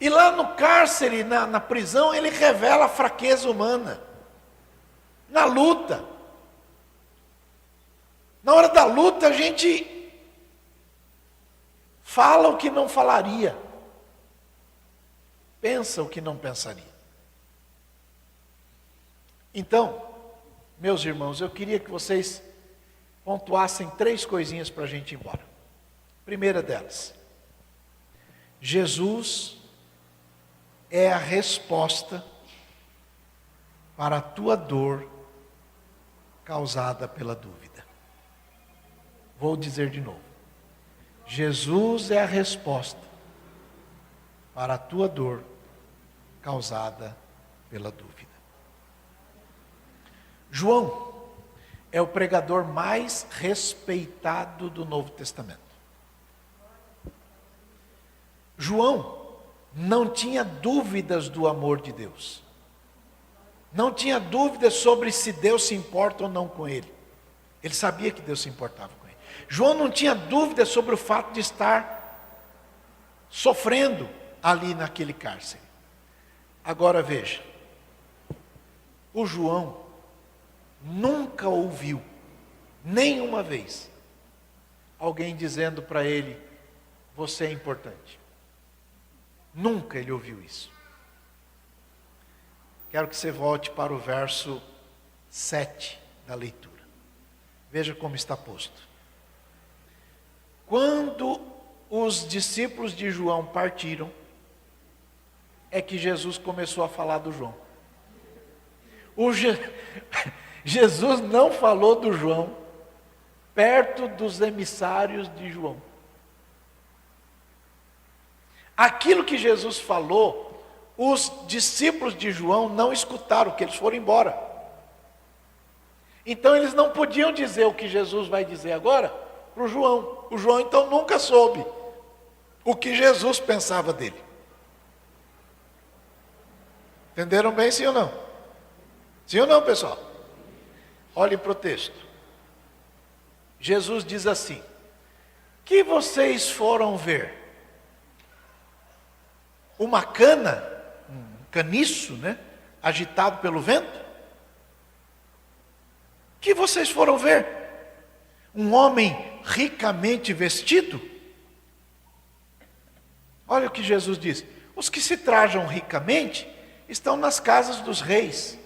E lá no cárcere, na prisão, ele revela a fraqueza humana. Na luta. Na hora da luta, a gente fala o que não falaria. Pensa o que não pensaria. Então, meus irmãos, eu queria que vocês pontuassem 3 coisinhas para a gente ir embora. Primeira delas, Jesus é a resposta para a tua dor causada pela dúvida. Vou dizer de novo. Jesus é a resposta para a tua dor causada pela dúvida. João é o pregador mais respeitado do Novo Testamento. João não tinha dúvidas do amor de Deus. Não tinha dúvidas sobre se Deus se importa ou não com ele. Ele sabia que Deus se importava com ele. João não tinha dúvida sobre o fato de estar sofrendo ali naquele cárcere. Agora veja, o João nunca ouviu, nenhuma vez, alguém dizendo para ele: você é importante. Nunca ele ouviu isso. Quero que você volte para o verso 7 da leitura. Veja como está posto. Quando os discípulos de João partiram, é que Jesus começou a falar do João. Jesus não falou do João perto dos emissários de João. Aquilo que Jesus falou, os discípulos de João não escutaram, porque eles foram embora. Então eles não podiam dizer o que Jesus vai dizer agora para o João. O João então nunca soube o que Jesus pensava dele. Entenderam bem, sim ou não? Sim ou não, pessoal? Olhem para o texto. Jesus diz assim: que vocês foram ver? Uma cana, um caniço, né? Agitado pelo vento? Que vocês foram ver? Um homem ricamente vestido? Olha o que Jesus diz: os que se trajam ricamente estão nas casas dos reis.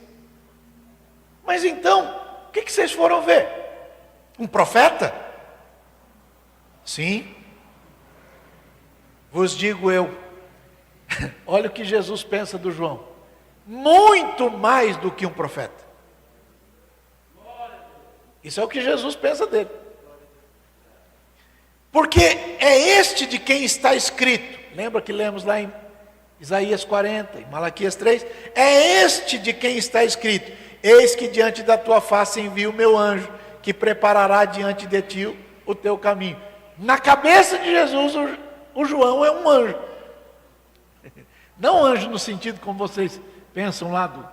Mas então, o que vocês foram ver? Um profeta? Sim. Vos digo eu, olha o que Jesus pensa do João: muito mais do que um profeta. Isso é o que Jesus pensa dele. Porque é este de quem está escrito. Lembra que lemos lá em Isaías 40, em Malaquias 3? É este de quem está escrito: eis que diante da tua face envio o meu anjo, que preparará diante de ti o teu caminho. Na cabeça de Jesus, o João é um anjo. Não anjo no sentido como vocês pensam lá,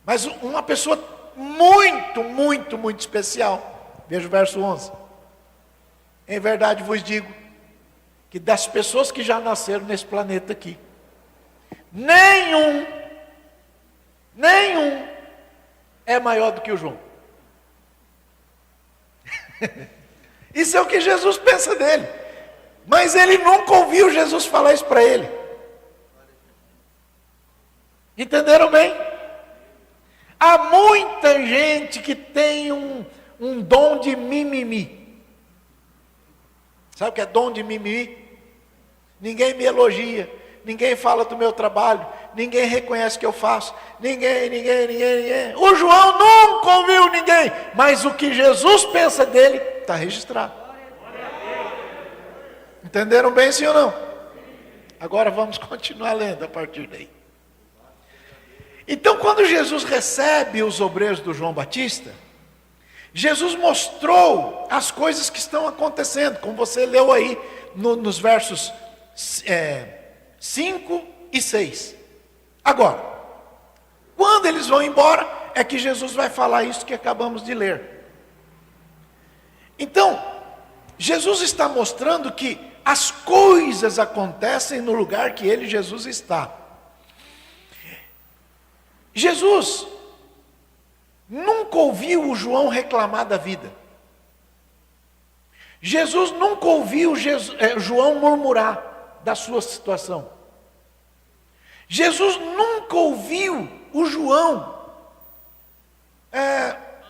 mas uma pessoa muito, muito, muito especial. Veja o verso 11. Em verdade vos digo, que das pessoas que já nasceram nesse planeta aqui, nenhum é maior do que o João. Isso é o que Jesus pensa dele. Mas ele nunca ouviu Jesus falar isso para ele. Entenderam bem? Há muita gente que tem um dom de mimimi. Sabe o que é dom de mimimi? Ninguém me elogia, ninguém fala do meu trabalho, ninguém reconhece o que eu faço, ninguém. O João nunca ouviu ninguém, mas o que Jesus pensa dele está registrado. Entenderam bem, sim ou não? Agora vamos continuar lendo a partir daí. Então, quando Jesus recebe os obreiros do João Batista, Jesus mostrou as coisas que estão acontecendo, como você leu aí nos versos 5 e 6. Agora, quando eles vão embora, é que Jesus vai falar isso que acabamos de ler. Então, Jesus está mostrando que as coisas acontecem no lugar que ele, Jesus, está. Jesus nunca ouviu o João reclamar da vida. Jesus nunca ouviu João murmurar da sua situação. Jesus nunca ouviu o João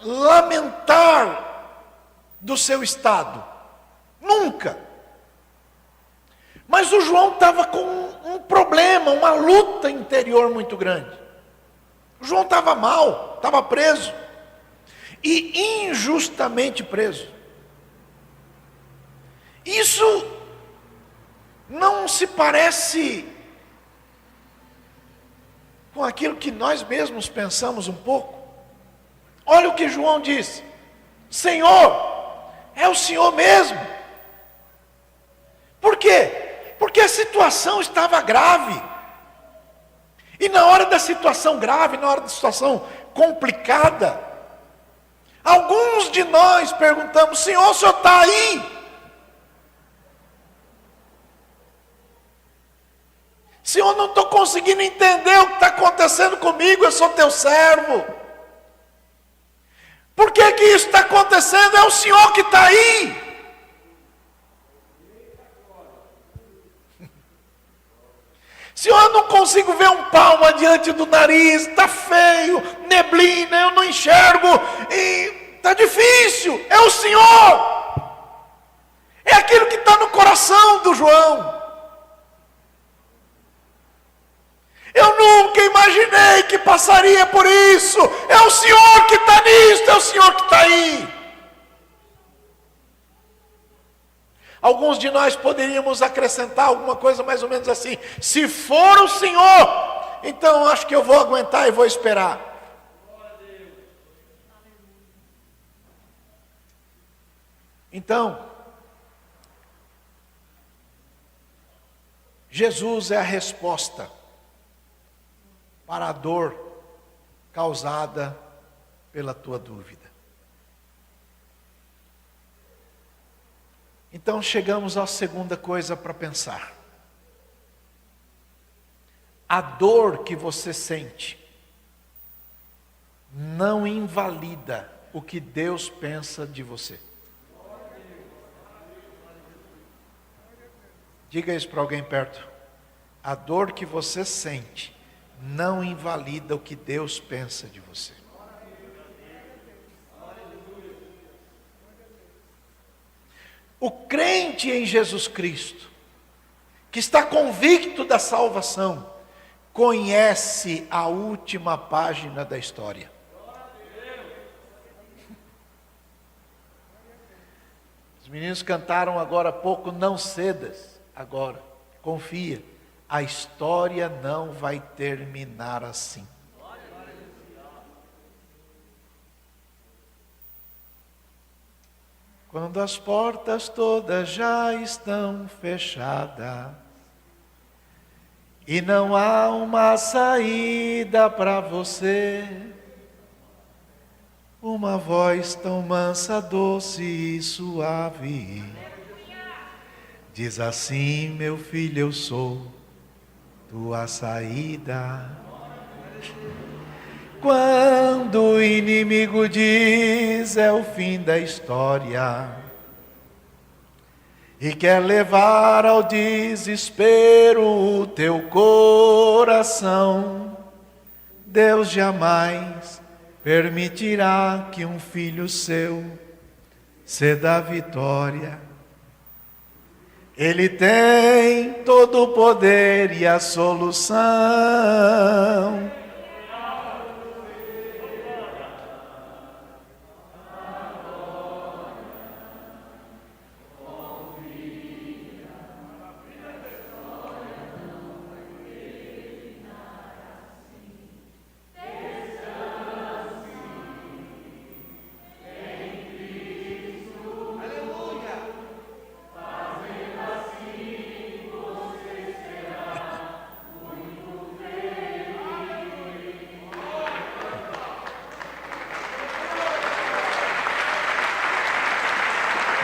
lamentar do seu estado. Nunca. Mas o João estava com um problema, uma luta interior muito grande. O João estava mal, estava preso. E injustamente preso. Isso não se parece com aquilo que nós mesmos pensamos um pouco? Olha o que João disse: Senhor, é o Senhor mesmo. Por quê? Porque a situação estava grave. E na hora da situação grave, na hora da situação complicada, Alguns de nós perguntamos: Senhor, o Senhor está aí? Senhor, não estou conseguindo entender o que está acontecendo comigo, eu sou teu servo. Por que que isso está acontecendo? É o Senhor que está aí. Senhor, eu não consigo ver um palmo adiante do nariz, está feio, neblina, eu não enxergo, está difícil, é o Senhor. É aquilo que está no coração do João. Eu nunca imaginei que passaria por isso. É o Senhor que está nisso, é o Senhor que está aí. Alguns de nós poderíamos acrescentar alguma coisa mais ou menos assim: se for o Senhor, então acho que eu vou aguentar e vou esperar. Então, Jesus é a resposta para a dor causada pela tua dúvida. Então chegamos à segunda coisa para pensar. A dor que você sente não invalida o que Deus pensa de você. Diga isso para alguém perto. A dor que você sente não invalida o que Deus pensa de você. O crente em Jesus Cristo, que está convicto da salvação, conhece a última página da história. Os meninos cantaram agora há pouco: não cedas, agora, confia, a história não vai terminar assim. Quando as portas todas já estão fechadas e não há uma saída para você, uma voz tão mansa, doce e suave diz assim: meu filho, eu sou tua saída. Quando o inimigo diz é o fim da história e quer levar ao desespero o teu coração, Deus jamais permitirá que um filho seu ceda a vitória. Ele tem todo o poder e a solução.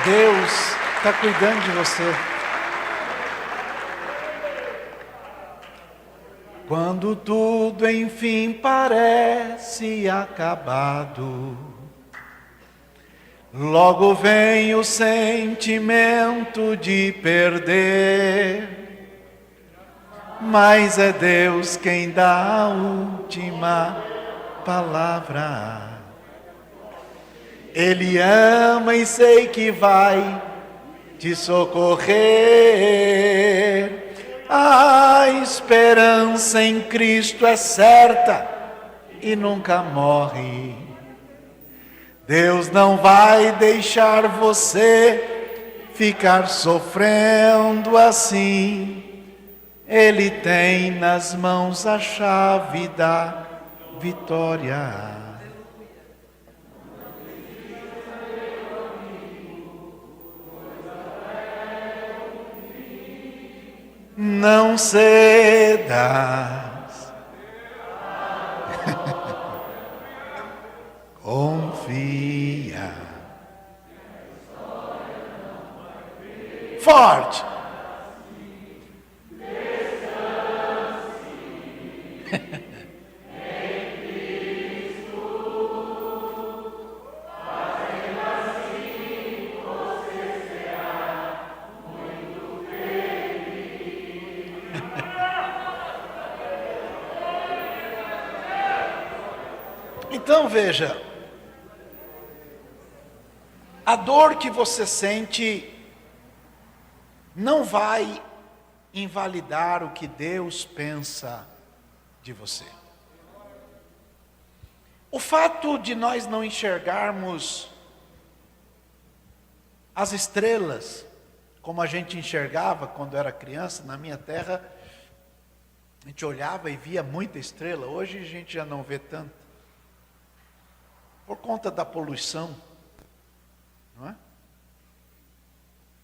Deus está cuidando de você. Quando tudo enfim parece acabado, logo vem o sentimento de perder, mas é Deus quem dá a última palavra. Ele ama e sei que vai te socorrer. A esperança em Cristo é certa e nunca morre. Deus não vai deixar você ficar sofrendo assim. Ele tem nas mãos a chave da vitória. Não cedas. Confia. forte. Então veja, a dor que você sente não vai invalidar o que Deus pensa de você. O fato de nós não enxergarmos as estrelas como a gente enxergava quando era criança, na minha terra, a gente olhava e via muita estrela, hoje a gente já não vê tanto. Por conta da poluição, não é?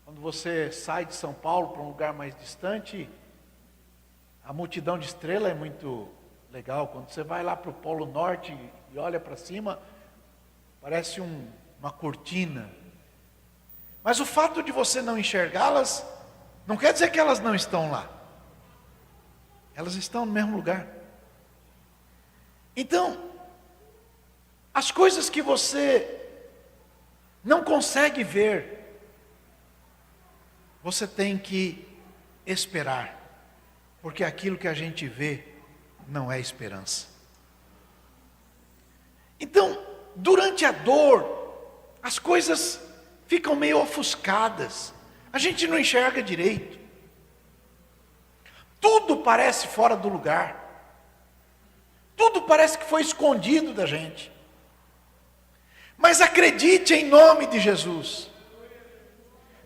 Quando você sai de São Paulo para um lugar mais distante, a multidão de estrelas é muito legal. Quando você vai lá para o Polo Norte e olha para cima, parece uma cortina. Mas o fato de você não enxergá-las, não quer dizer que elas não estão lá. Elas estão no mesmo lugar. Então, as coisas que você não consegue ver, você tem que esperar, porque aquilo que a gente vê não é esperança. Então, durante a dor, as coisas ficam meio ofuscadas, a gente não enxerga direito, tudo parece fora do lugar, tudo parece que foi escondido da gente. Mas acredite em nome de Jesus,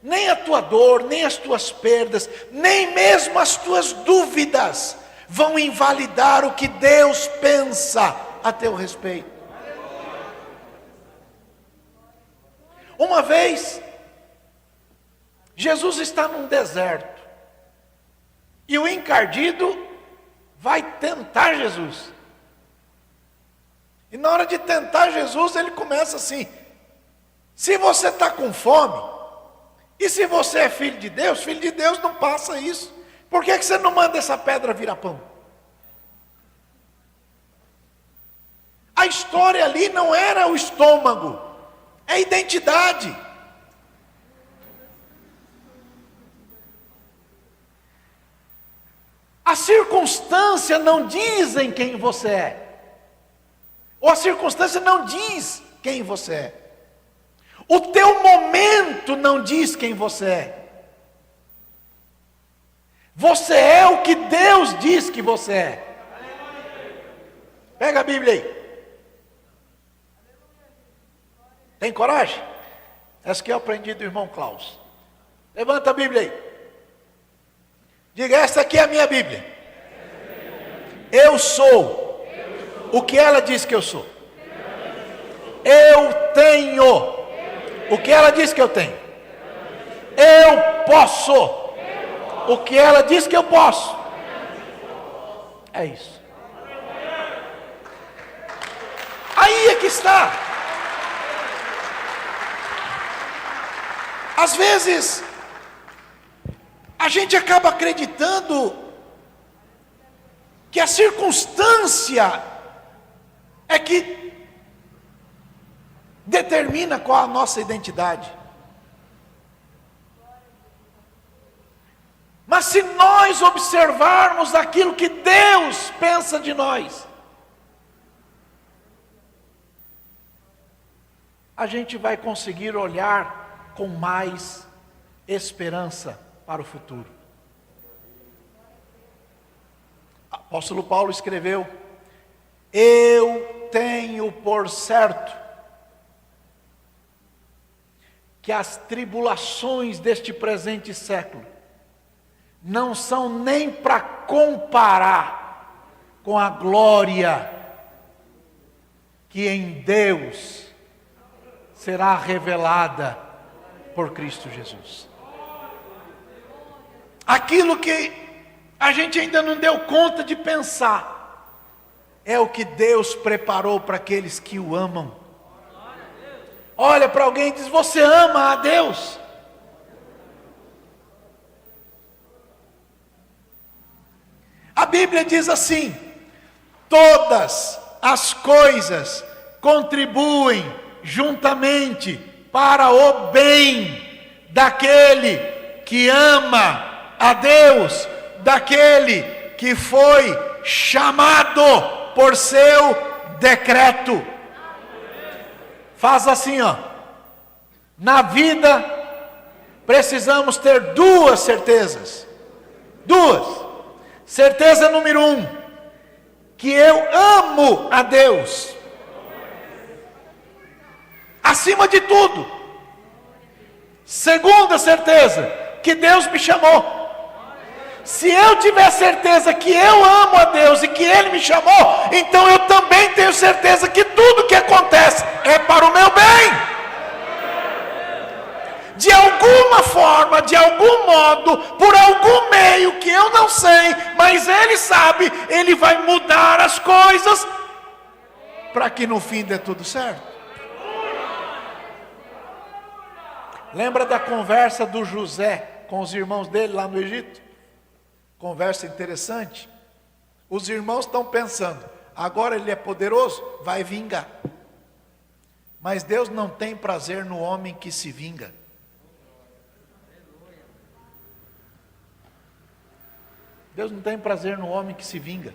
nem a tua dor, nem as tuas perdas, nem mesmo as tuas dúvidas vão invalidar o que Deus pensa a teu respeito. Uma vez, Jesus está num deserto, e o encardido vai tentar Jesus. E na hora de tentar Jesus, ele começa assim: se você está com fome, e se você é filho de Deus não passa isso. Por que você não manda essa pedra virar pão? A história ali não era o estômago, é a identidade. A circunstância não dizem quem você é. Ou a circunstância não diz quem você é. O teu momento não diz quem você é. Você é o que Deus diz que você é. Pega a Bíblia aí. Tem coragem? Essa que eu aprendi do irmão Klaus. Levanta a Bíblia aí. Diga: essa aqui é a minha Bíblia. Eu sou o que ela diz que eu sou. Eu tenho o que ela diz que eu tenho. Eu posso o que ela diz que eu posso. É isso. Aí é que está. Às vezes a gente acaba acreditando que a circunstância é que determina qual a nossa identidade. Mas se nós observarmos aquilo que Deus pensa de nós, a gente vai conseguir olhar com mais esperança para o futuro. O apóstolo Paulo escreveu: eu tenho por certo que as tribulações deste presente século não são nem para comparar com a glória que em Deus será revelada por Cristo Jesus. Aquilo que a gente ainda não deu conta de pensar é o que Deus preparou para aqueles que o amam. Olha para alguém e diz: você ama a Deus? A Bíblia diz assim: todas as coisas contribuem juntamente para o bem daquele que ama a Deus, daquele que foi chamado por seu decreto. Faz assim, ó. Na vida precisamos ter duas certezas. Duas. Certeza número 1, que eu amo a Deus acima de tudo. Segunda certeza, que Deus me chamou. Se eu tiver certeza que eu amo a Deus e que Ele me chamou, então eu também tenho certeza que tudo que acontece é para o meu bem. De alguma forma, de algum modo, por algum meio que eu não sei, mas Ele sabe, Ele vai mudar as coisas para que no fim dê tudo certo. Lembra da conversa do José com os irmãos dele lá no Egito? Conversa interessante. Os irmãos estão pensando, agora ele é poderoso, vai vingar. Mas Deus não tem prazer no homem que se vinga. Deus não tem prazer no homem que se vinga.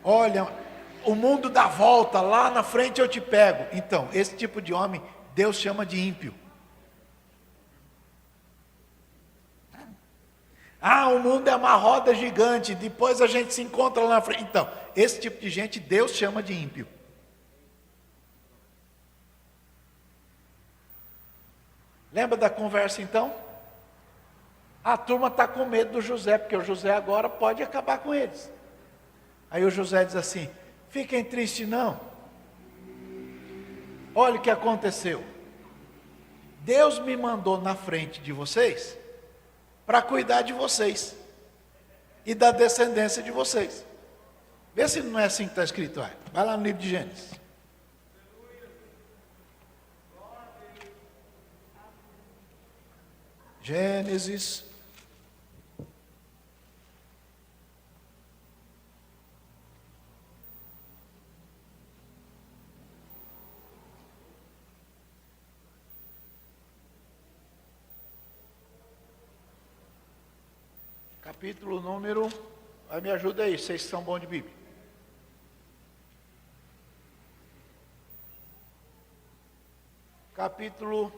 Olha, o mundo dá volta, lá na frente eu te pego. Então, esse tipo de homem, Deus chama de ímpio. Ah, o mundo é uma roda gigante, depois a gente se encontra lá na frente. Então, esse tipo de gente, Deus chama de ímpio. Lembra da conversa então? A turma está com medo do José, porque o José agora pode acabar com eles. Aí o José diz assim: fiquem tristes não. Olha o que aconteceu. Deus me mandou na frente de vocês para cuidar de vocês e da descendência de vocês. Vê se não é assim que está escrito. Vai lá no livro de Gênesis. Gênesis. Capítulo número, me ajuda aí, vocês são bons de Bíblia. Capítulo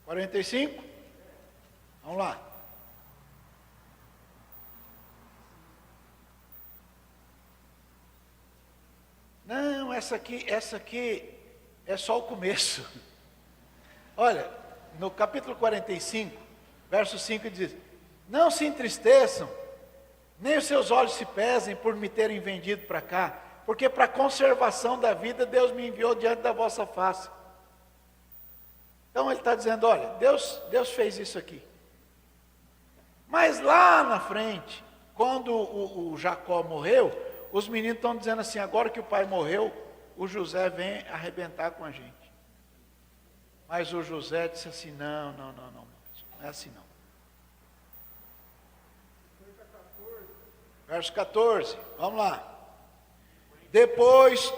45? Vamos lá. Não, essa aqui é só o começo. Olha, no capítulo 45, verso 5 diz: não se entristeçam, nem os seus olhos se pesem por me terem vendido para cá, porque para a conservação da vida Deus me enviou diante da vossa face. Então ele está dizendo, olha, Deus fez isso aqui. Mas lá na frente, quando o Jacó morreu, os meninos estão dizendo assim, agora que o pai morreu, o José vem arrebentar com a gente. Mas o José disse assim, não é assim não. Verso 14, vamos lá. Depois,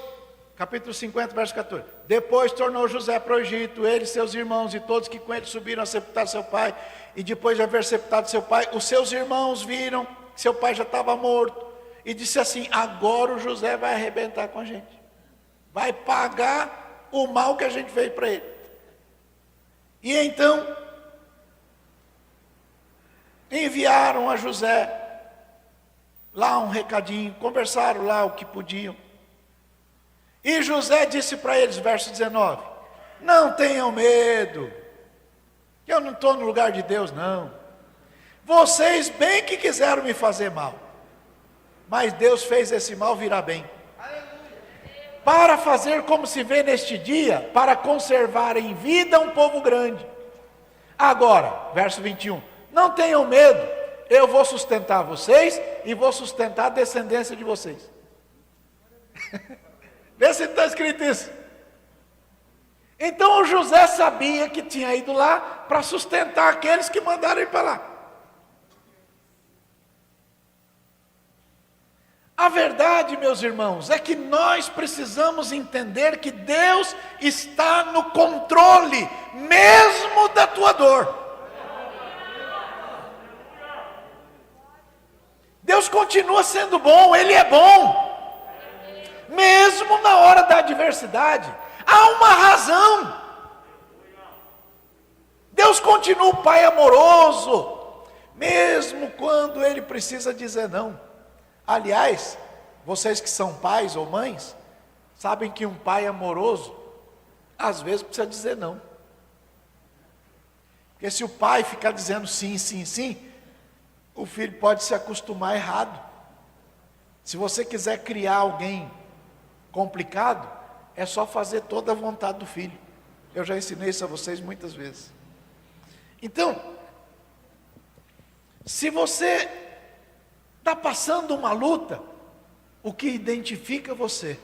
capítulo 50, verso 14. Depois tornou José para o Egito, ele, seus irmãos e todos que com ele subiram a sepultar seu pai. E depois de haver sepultado seu pai, os seus irmãos viram que seu pai já estava morto. E disse assim, agora o José vai arrebentar com a gente. Vai pagar o mal que a gente fez para ele. E então, enviaram a José lá um recadinho, conversaram lá o que podiam. E José disse para eles, verso 19, não tenham medo, que eu não estou no lugar de Deus não. Vocês bem que quiseram me fazer mal, mas Deus fez esse mal virar bem. Para fazer como se vê neste dia, para conservar em vida um povo grande. Agora, verso 21, não tenham medo, eu vou sustentar vocês e vou sustentar a descendência de vocês. Vê se está escrito isso. Então o José sabia que tinha ido lá para sustentar aqueles que mandaram ir para lá. A verdade, meus irmãos, é que nós precisamos entender que Deus está no controle, mesmo da tua dor. Deus continua sendo bom, Ele é bom, mesmo na hora da adversidade. Há uma razão. Deus continua o Pai amoroso, mesmo quando Ele precisa dizer não. Aliás, vocês que são pais ou mães, sabem que um pai amoroso, às vezes precisa dizer não. Porque se o pai ficar dizendo sim, sim, sim, o filho pode se acostumar errado. Se você quiser criar alguém complicado, é só fazer toda a vontade do filho. Eu já ensinei isso a vocês muitas vezes. Então, se você está passando uma luta, o que identifica você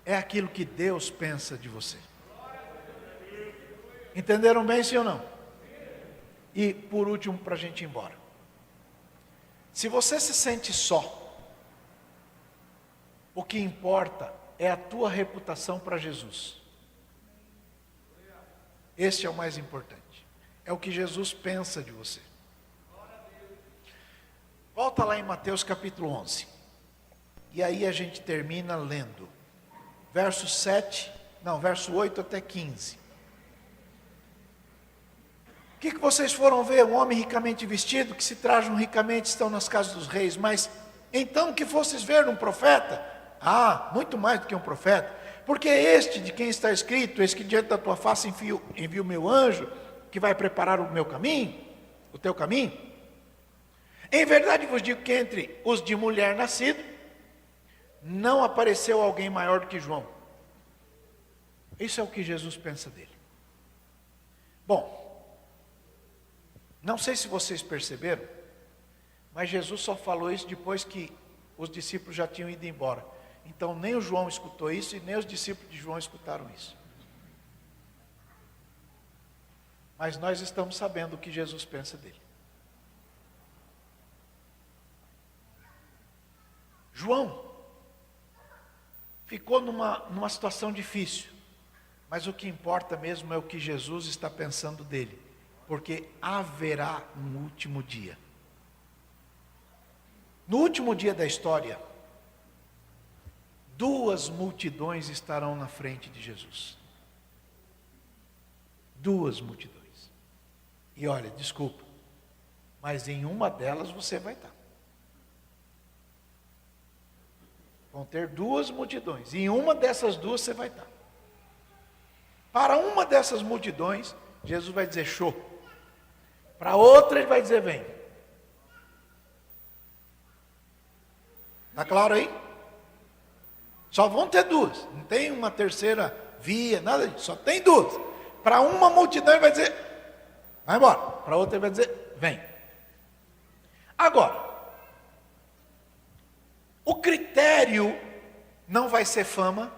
é aquilo que Deus pensa de você. Entenderam bem, sim ou não? E por último, para a gente ir embora. Se você se sente só, o que importa é a tua reputação para Jesus. Este é o mais importante. É o que Jesus pensa de você. Volta lá em Mateus capítulo 11. E aí a gente termina lendo. Verso 8 até 15. O que vocês foram ver? Um homem ricamente vestido, que se trajam ricamente, estão nas casas dos reis. Mas então que fosses ver um profeta? Ah, muito mais do que um profeta. Porque é este de quem está escrito: eis que diante da tua face envio o meu anjo, que vai preparar o meu caminho, o teu caminho. Em verdade vos digo que entre os de mulher nascido, não apareceu alguém maior do que João. Isso é o que Jesus pensa dele. Bom, não sei se vocês perceberam, mas Jesus só falou isso depois que os discípulos já tinham ido embora. Então nem o João escutou isso e nem os discípulos de João escutaram isso. Mas nós estamos sabendo o que Jesus pensa dele. João ficou numa situação difícil, mas o que importa mesmo é o que Jesus está pensando dele, porque haverá um último dia. No último dia da história, 2 multidões estarão na frente de Jesus. 2 multidões. E olha, desculpa, mas em uma delas você vai estar. Vão ter 2 multidões. E em uma dessas 2 você vai estar. Para uma dessas multidões, Jesus vai dizer show. Para outra ele vai dizer vem. Está claro aí? Só vão ter 2. Não tem uma terceira via, nada disso. Só tem 2. Para uma multidão ele vai dizer vai embora. Para outra ele vai dizer vem. Agora, o critério não vai ser fama,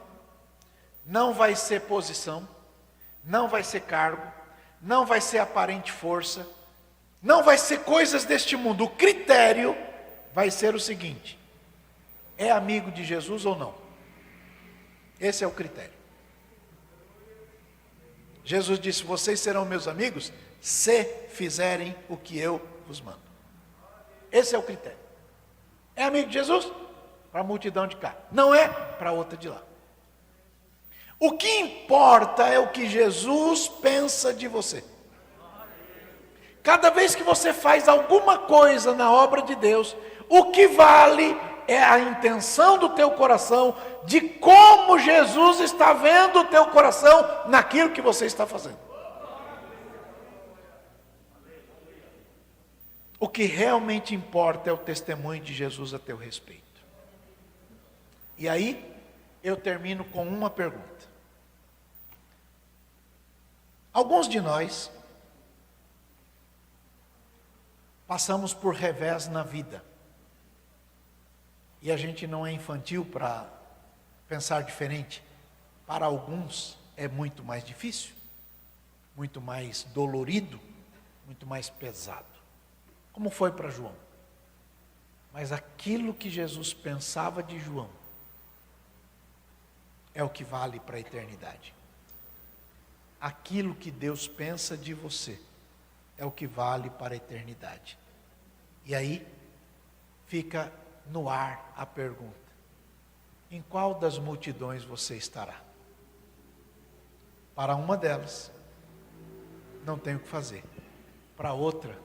não vai ser posição, não vai ser cargo, não vai ser aparente força, não vai ser coisas deste mundo. O critério vai ser o seguinte: é amigo de Jesus ou não? Esse é o critério. Jesus disse: vocês serão meus amigos se fizerem o que eu vos mando. Esse é o critério. É amigo de Jesus? Para a multidão de cá. Não é para a outra de lá. O que importa é o que Jesus pensa de você. Cada vez que você faz alguma coisa na obra de Deus, o que vale é a intenção do teu coração, de como Jesus está vendo o teu coração naquilo que você está fazendo. O que realmente importa é o testemunho de Jesus a teu respeito. E aí, eu termino com uma pergunta. Alguns de nós passamos por revés na vida. E a gente não é infantil para pensar diferente. para alguns é muito mais difícil, muito mais dolorido, muito mais pesado, como foi para João. Mas aquilo que Jesus pensava de João é o que vale para a eternidade. Aquilo que Deus pensa de você é o que vale para a eternidade. E aí fica no ar a pergunta: em qual das multidões você estará? Para uma delas, não tem o que fazer. Para outra,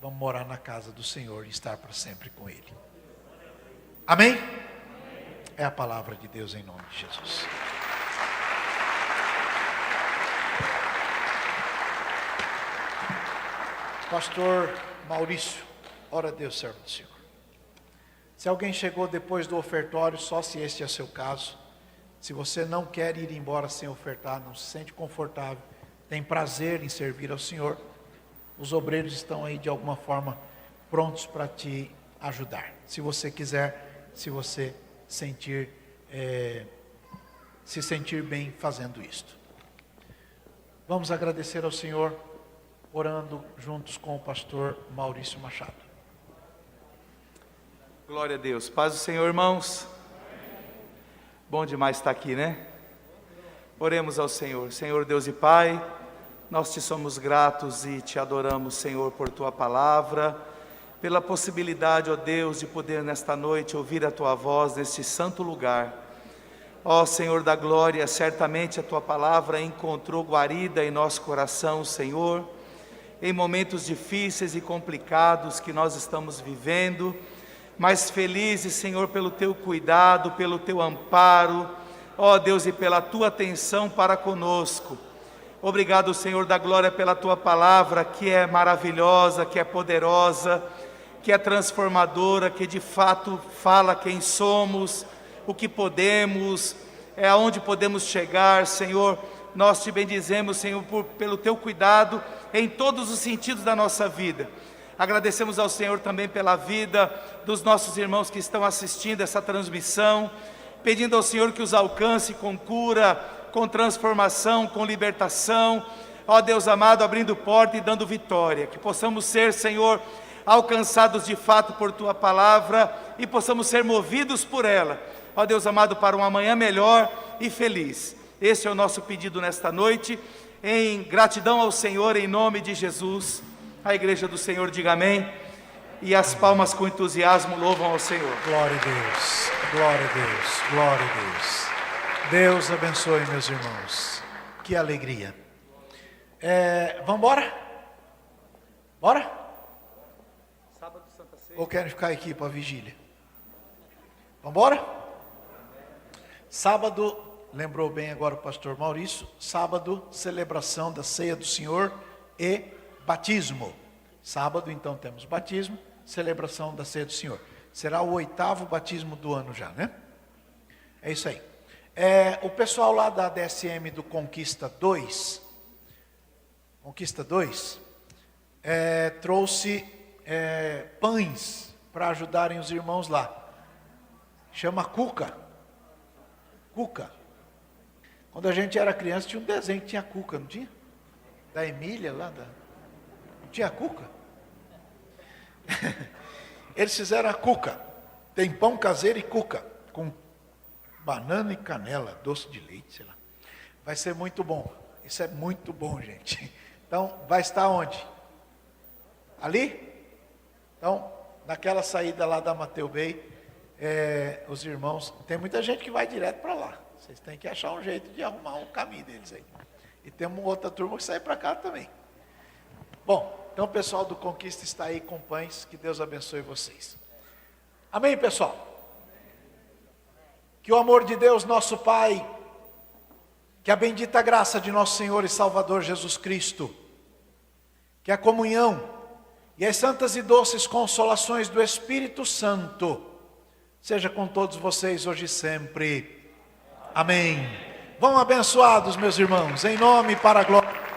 vamos morar na casa do Senhor e estar para sempre com Ele. Amém? É a palavra de Deus em nome de Jesus. Pastor Maurício, ora a Deus, servo do Senhor. Se alguém chegou depois do ofertório, só se este é seu caso, se você não quer ir embora sem ofertar, não se sente confortável, tem prazer em servir ao Senhor, os obreiros estão aí de alguma forma prontos para te ajudar. Se você quiser, se você se sentir bem fazendo isto. Vamos agradecer ao Senhor, orando juntos com o pastor Maurício Machado. Glória a Deus. Paz do Senhor, irmãos. Bom demais estar aqui, né? Oremos ao Senhor. Senhor Deus e Pai, nós te somos gratos e te adoramos, Senhor, por tua palavra, pela possibilidade, ó Deus, de poder nesta noite ouvir a tua voz neste santo lugar. Ó Senhor da glória, certamente a tua palavra encontrou guarida em nosso coração, Senhor, em momentos difíceis e complicados que nós estamos vivendo, mas felizes, Senhor, pelo teu cuidado, pelo teu amparo, ó Deus, e pela tua atenção para conosco. Obrigado, Senhor da glória, pela tua palavra, que é maravilhosa, que é poderosa, que é transformadora, que de fato fala quem somos, o que podemos, aonde podemos chegar, Senhor. Nós te bendizemos, Senhor, pelo teu cuidado em todos os sentidos da nossa vida. Agradecemos ao Senhor também pela vida dos nossos irmãos que estão assistindo essa transmissão, pedindo ao Senhor que os alcance com cura, com transformação, com libertação, ó Deus amado, abrindo porta e dando vitória, que possamos ser, Senhor, alcançados de fato por tua palavra e possamos ser movidos por ela, ó Deus amado, para um amanhã melhor e feliz. Esse é o nosso pedido nesta noite, em gratidão ao Senhor, em nome de Jesus. A igreja do Senhor diga amém, e as palmas com entusiasmo louvam ao Senhor. Glória a Deus, glória a Deus, glória a Deus. Deus abençoe, meus irmãos, que alegria. Vamos embora? Bora? Sábado, Santa Ceia. Ou querem ficar aqui para a vigília? Vamos embora? Sábado, lembrou bem agora o pastor Maurício, sábado, celebração da ceia do Senhor e batismo. Sábado, então, temos batismo, celebração da ceia do Senhor. Será o 8º batismo do ano já, né? É isso aí. O pessoal lá da DSM do Conquista 2, trouxe pães para ajudarem os irmãos lá. Chama Cuca. Quando a gente era criança tinha um desenho que tinha Cuca, não tinha? Da Emília lá, não tinha Cuca? Eles fizeram a Cuca. Tem pão caseiro e Cuca, com banana e canela, doce de leite, sei lá. Vai ser muito bom. Isso é muito bom, gente. Então, vai estar onde? Ali? Então, naquela saída lá da Mateu Bay, os irmãos, tem muita gente que vai direto para lá. Vocês têm que achar um jeito de arrumar um caminho deles aí. E tem uma outra turma que sai para cá também. Bom, então o pessoal do Conquista está aí com pães, que Deus abençoe vocês. Amém, pessoal? Que o amor de Deus, nosso Pai, que a bendita graça de nosso Senhor e Salvador Jesus Cristo, que a comunhão e as santas e doces consolações do Espírito Santo, seja com todos vocês hoje e sempre. Amém. Vão abençoados, meus irmãos, em nome e para a glória